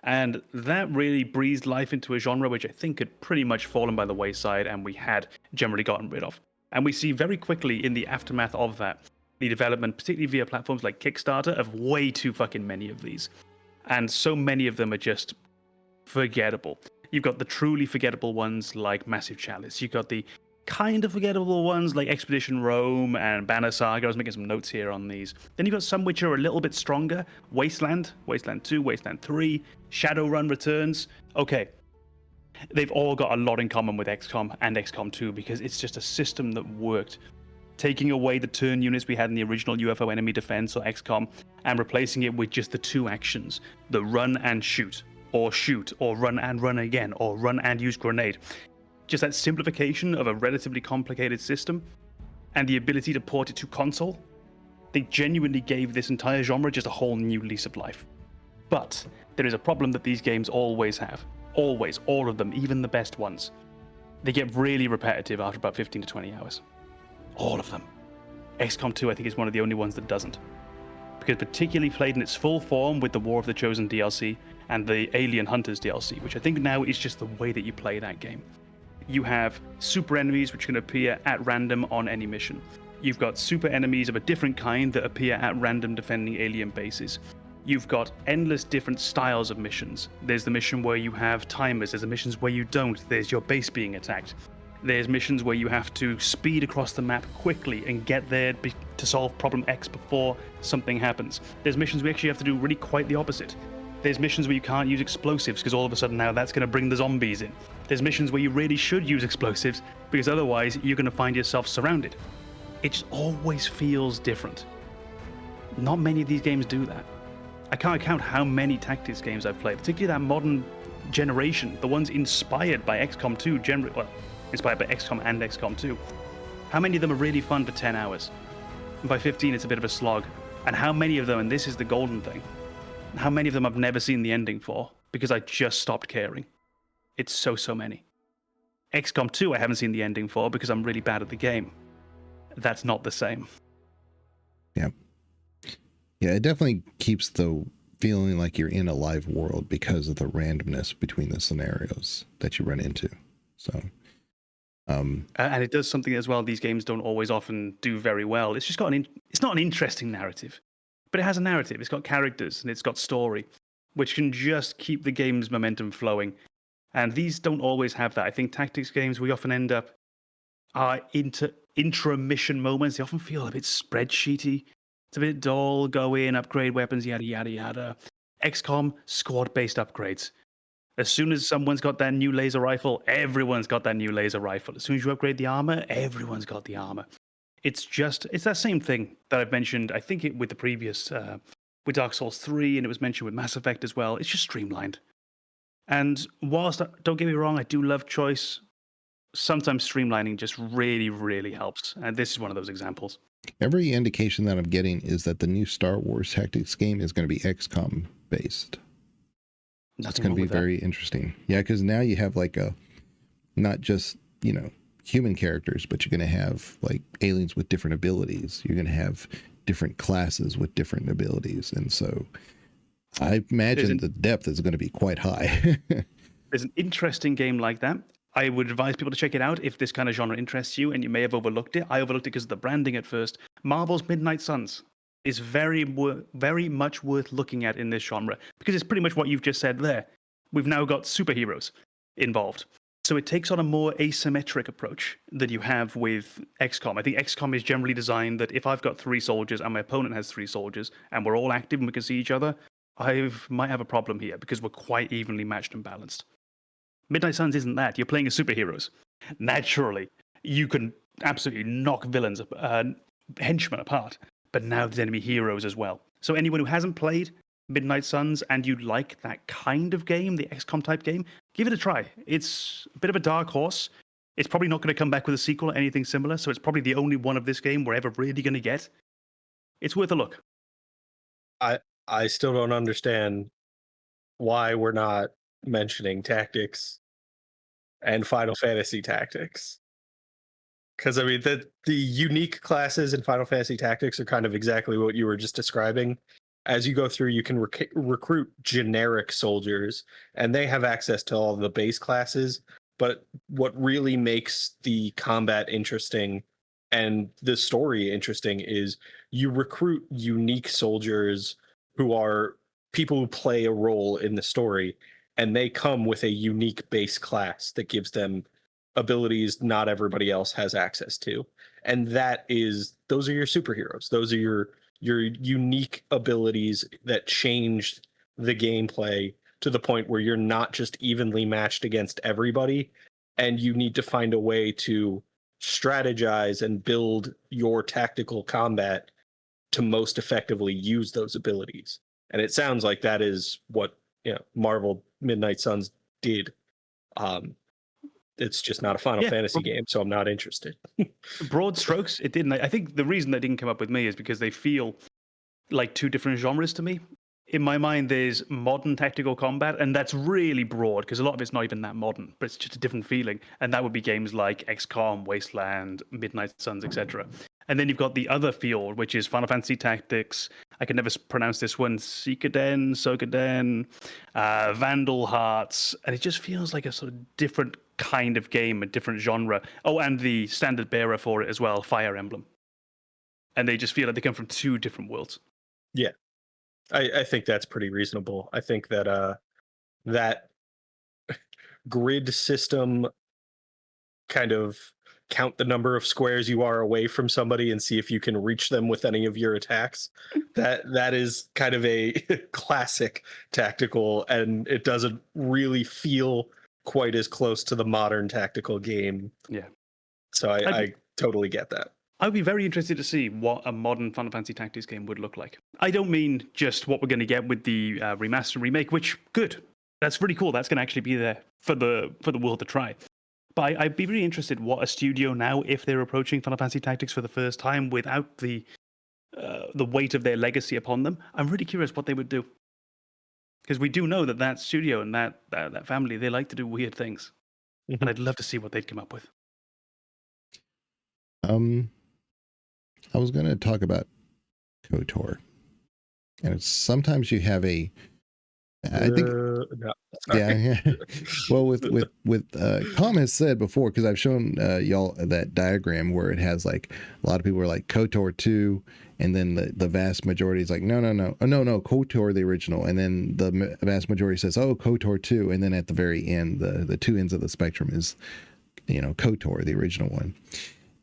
And that really breathed life into a genre which I think had pretty much fallen by the wayside and we had generally gotten rid of. And we see very quickly in the aftermath of that, the development, particularly via platforms like Kickstarter, of way too fucking many of these. And so many of them are just forgettable. You've got the truly forgettable ones like Massive Chalice. You've got the kind of forgettable ones like Expedition Rome and Banner Saga. I was making some notes here on these. Then you've got some which are a little bit stronger. Wasteland 2, Wasteland 3, Shadowrun Returns. Okay. They've all got a lot in common with XCOM and XCOM 2 because it's just a system that worked. Taking away the turn units we had in the original UFO Enemy Defense or XCOM and replacing it with just the two actions, the run and shoot, or run and run again, or run and use grenade. Just that simplification of a relatively complicated system and the ability to port it to console, they genuinely gave this entire genre just a whole new lease of life. But there is a problem that these games always have. Always, all of them, even the best ones. They get really repetitive after about 15 to 20 hours. All of them. XCOM 2, I think, is one of the only ones that doesn't. Because particularly played in its full form with the War of the Chosen DLC and the Alien Hunters DLC, which I think now is just the way that you play that game. You have super enemies which can appear at random on any mission. You've got super enemies of a different kind that appear at random defending alien bases. You've got endless different styles of missions. There's the mission where you have timers, there's the missions where you don't, there's your base being attacked. There's missions where you have to speed across the map quickly and get there to solve problem X before something happens. There's missions where you actually have to do really quite the opposite. There's missions where you can't use explosives because all of a sudden now that's going to bring the zombies in. There's missions where you really should use explosives because otherwise you're going to find yourself surrounded. It just always feels different. Not many of these games do that. I can't count how many tactics games I've played, particularly that modern generation, the ones inspired by XCOM 2, inspired by XCOM and XCOM 2. How many of them are really fun for 10 hours? And by 15, it's a bit of a slog. And how many of them, and this is the golden thing, how many of them I've never seen the ending for because I just stopped caring. It's so many. XCOM 2 I haven't seen the ending for because I'm really bad at the game. That's not the same. Yeah. Yeah, it definitely keeps the feeling like you're in a live world because of the randomness between the scenarios that you run into. So, and it does something as well these games don't always often do very well. It's just got it's not an interesting narrative, but it has a narrative. It's got characters and it's got story, which can just keep the game's momentum flowing. And these don't always have that. I think tactics games, we often end up intra-mission moments. They often feel a bit spreadsheety. It's a bit dull, go in, upgrade weapons, yada, yada, yada. XCOM, squad-based upgrades. As soon as someone's got that new laser rifle, everyone's got that new laser rifle. As soon as you upgrade the armor, everyone's got the armor. It's that same thing that I've mentioned, I think with the previous, with Dark Souls 3, and it was mentioned with Mass Effect as well. It's just streamlined. And whilst, don't get me wrong, I do love choice, sometimes streamlining just really, really helps. And this is one of those examples. Every indication that I'm getting is that the new Star Wars tactics game is going to be XCOM based. That's going to be very interesting. Yeah, because now you have like not just, human characters, but you're going to have like aliens with different abilities. You're going to have different classes with different abilities. And so I imagine the depth is going to be quite high. There's an interesting game like that. I would advise people to check it out if this kind of genre interests you, and you may have overlooked it. I overlooked it because of the branding at first. Marvel's Midnight Suns is very much worth looking at in this genre because it's pretty much what you've just said there. We've now got superheroes involved. So it takes on a more asymmetric approach than you have with XCOM. I think XCOM is generally designed that if I've got 3 soldiers and my opponent has 3 soldiers and we're all active and we can see each other, I might have a problem here because we're quite evenly matched and balanced. Midnight Suns isn't that. You're playing as superheroes. Naturally, you can absolutely knock villains, henchmen apart, but now there's enemy heroes as well. So anyone who hasn't played, Midnight Suns and you like that kind of game, the XCOM type game, give it a try. It's a bit of a dark horse. It's probably not going to come back with a sequel or anything similar, so it's probably the only one of this game we're ever really going to get. It's worth a look. I still don't understand why we're not mentioning Tactics and Final Fantasy Tactics. Because, I mean, the unique classes in Final Fantasy Tactics are kind of exactly what you were just describing. As you go through, you can recruit generic soldiers, and they have access to all the base classes. But what really makes the combat interesting and the story interesting is you recruit unique soldiers who are people who play a role in the story, and they come with a unique base class that gives them abilities not everybody else has access to. And those are your superheroes. Those are your unique abilities that change the gameplay to the point where you're not just evenly matched against everybody, and you need to find a way to strategize and build your tactical combat to most effectively use those abilities. And it sounds like that is what Marvel Midnight Suns did. It's just not a Final Fantasy game, so I'm not interested. Broad strokes, it didn't. I think the reason that didn't come up with me is because they feel like two different genres to me. In my mind, there's modern tactical combat, and that's really broad because a lot of it's not even that modern, but it's just a different feeling. And that would be games like XCOM, Wasteland, Midnight Suns, etc. And then you've got the other field, which is Final Fantasy Tactics. I can never pronounce this one. Sokoden, Vandal Hearts. And it just feels like a sort of different kind of game, a different genre. Oh, and the standard bearer for it as well, Fire Emblem. And they just feel like they come from two different worlds. Yeah, I think that's pretty reasonable. I think that that grid system, kind of count the number of squares you are away from somebody and see if you can reach them with any of your attacks. That is kind of a classic tactical, and it doesn't really feel quite as close to the modern tactical game. Yeah. So I totally get that. I'd be very interested to see what a modern Final Fantasy Tactics game would look like. I don't mean just what we're going to get with the remaster and remake, which, good. That's really cool. That's going to actually be there for the world to try. But I'd be really interested what a studio now, if they're approaching Final Fantasy Tactics for the first time without the weight of their legacy upon them, I'm really curious what they would do. Because we do know that studio and that family, they like to do weird things. Mm-hmm. And I'd love to see what they'd come up with. I was going to talk about KOTOR. And sometimes you have I think... No. Yeah. Well, with Com has said before, because I've shown y'all that diagram where it has like a lot of people are like KOTOR 2, and then the vast majority is like no, KOTOR the original, and then the vast majority says KOTOR 2, and then at the very end the two ends of the spectrum is KOTOR the original one,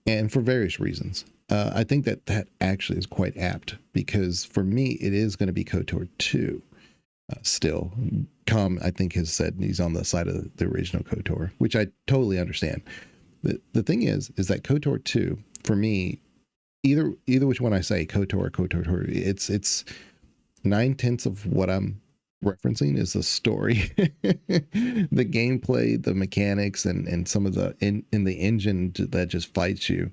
and for various reasons. I think that actually is quite apt, because for me it is going to be KOTOR 2. Still, Com, I think, has said he's on the side of the original KOTOR, which I totally understand. The thing is that KOTOR 2, for me, either which one I say, KOTOR or KOTOR, it's 9/10 of what I'm referencing is the story, the gameplay, the mechanics, and some of the in the engine that just fights you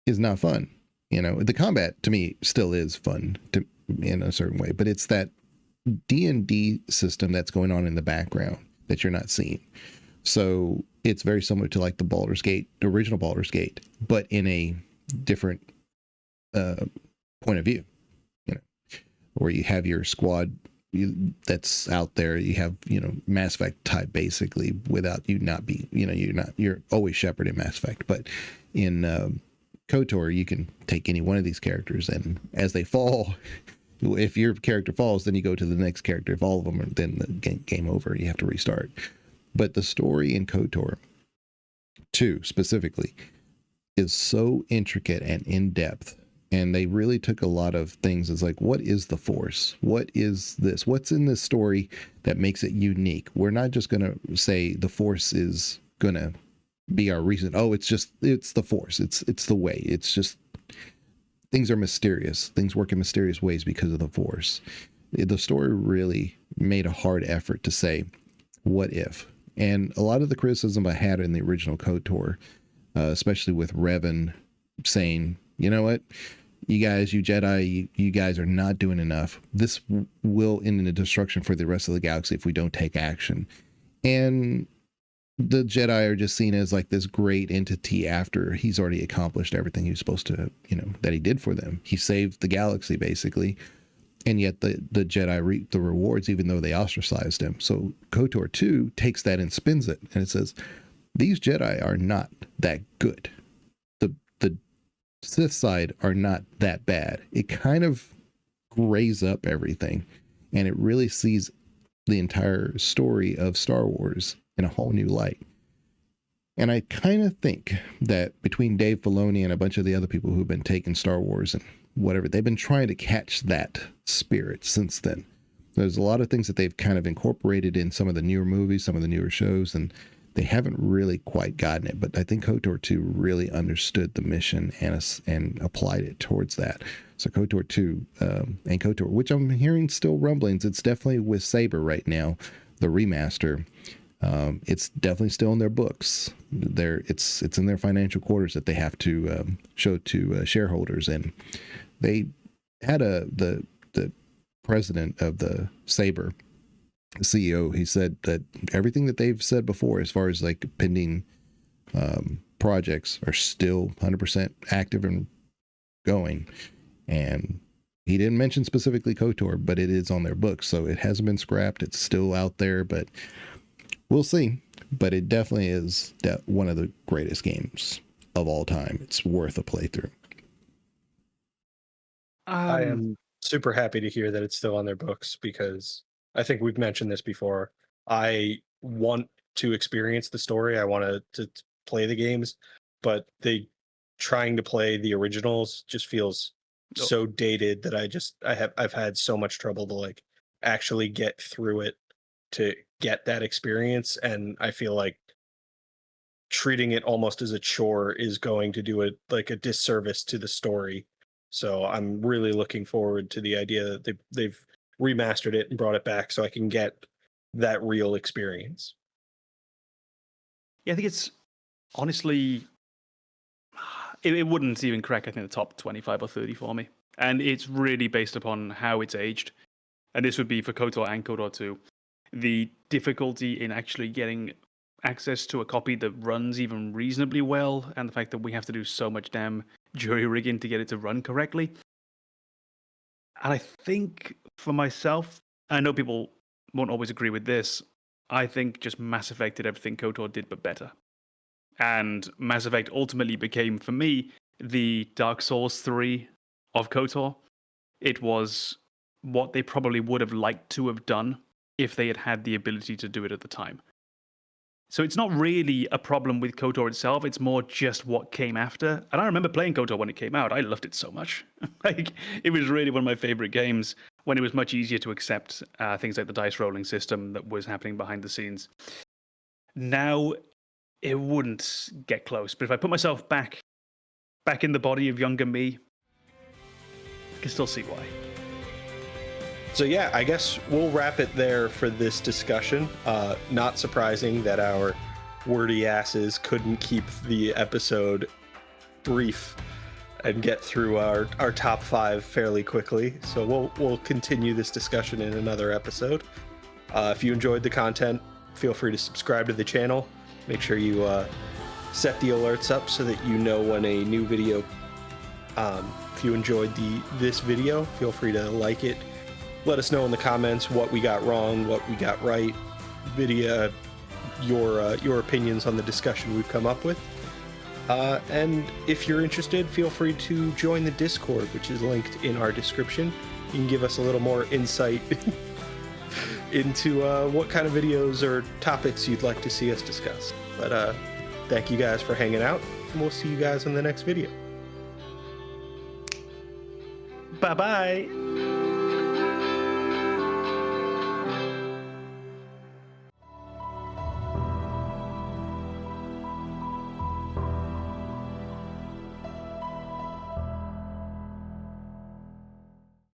is not fun. The combat to me still is fun in a certain way, but it's that D&D system that's going on in the background that you're not seeing. So it's very similar to like the original Baldur's Gate, but in a different point of view, where you have your squad that's out there. You have, Mass Effect type basically, without you not be, you're always Shepard in Mass Effect, but in KOTOR, you can take any one of these characters, and as they fall, if your character falls, then you go to the next character. If all of them are, then the game over. You have to restart. But the story in KOTOR 2 specifically is so intricate and in depth, and they really took a lot of things as like, what is the Force? What is this? What's in this story that makes it unique? We're not just going to say the Force is going to be our reason. It's the Force. It's the way. It's just things are mysterious. Things work in mysterious ways because of the Force. the story really made a hard effort to say, what if? And a lot of the criticism I had in the original KOTOR, especially with Revan saying, you know what, you guys, you Jedi, you guys are not doing enough. This will end in a destruction for the rest of the galaxy if we don't take action. And the Jedi are just seen as like this great entity after he's already accomplished everything he was supposed to, that he did for them. He saved the galaxy, basically. And yet the Jedi reap the rewards, even though they ostracized him. So KOTOR 2 takes that and spins it. And it says, these Jedi are not that good. The Sith side are not that bad. It kind of grays up everything. And it really sees the entire story of Star Wars in a whole new light. And I kind of think that between Dave Filoni and a bunch of the other people who've been taking Star Wars and whatever, they've been trying to catch that spirit since then. There's a lot of things that they've kind of incorporated in some of the newer movies, some of the newer shows, and they haven't really quite gotten it. But I think KOTOR 2 really understood the mission and applied it towards that. So KOTOR 2 and KOTOR, which I'm hearing still rumblings, it's definitely with Saber right now, the remaster. It's definitely still in their books. It's in their financial quarters that they have to show to shareholders. And they had the president of the Saber, the CEO. He said that everything that they've said before, as far as like pending projects, are still 100% active and going. And he didn't mention specifically KOTOR, but it is on their books, so it hasn't been scrapped. It's still out there, but we'll see. But it definitely is one of the greatest games of all time. It's worth a playthrough. I am super happy to hear that it's still on their books, because I think we've mentioned this before. I want to experience the story. I want to play the games, but trying to play the originals just feels so dated that I've had so much trouble to like actually get through it to get that experience. And I feel like treating it almost as a chore is going to do it like a disservice to the story. So I'm really looking forward to the idea that they've remastered it and brought it back so I can get that real experience. Yeah, I think it's honestly, it wouldn't even crack, I think, the top 25 or 30 for me. And it's really based upon how it's aged. And this would be for KOTOR and KOTOR 2. The difficulty in actually getting access to a copy that runs even reasonably well, and the fact that we have to do so much damn jury rigging to get it to run correctly. And I think for myself, I know people won't always agree with this, I think just Mass Effect did everything KOTOR did but better. And Mass Effect ultimately became, for me, the Dark Souls 3 of KOTOR. It was what they probably would have liked to have done if they had had the ability to do it at the time. So it's not really a problem with KOTOR itself, it's more just what came after. And I remember playing KOTOR when it came out. I loved it so much. It was really one of my favorite games when it was much easier to accept things like the dice rolling system that was happening behind the scenes. Now, it wouldn't get close. But if I put myself back in the body of younger me, I can still see why. So yeah, I guess we'll wrap it there for this discussion. Not surprising that our wordy asses couldn't keep the episode brief and get through our top 5 fairly quickly. So we'll continue this discussion in another episode. If you enjoyed the content, feel free to subscribe to the channel. Make sure you set the alerts up so that you know when a new video. If you enjoyed this video, feel free to like it. Let us know in the comments what we got wrong, what we got right. Video your opinions on the discussion we've come up with. And if you're interested, feel free to join the Discord, which is linked in our description. You can give us a little more insight into what kind of videos or topics you'd like to see us discuss. But thank you guys for hanging out, and we'll see you guys in the next video. Bye-bye.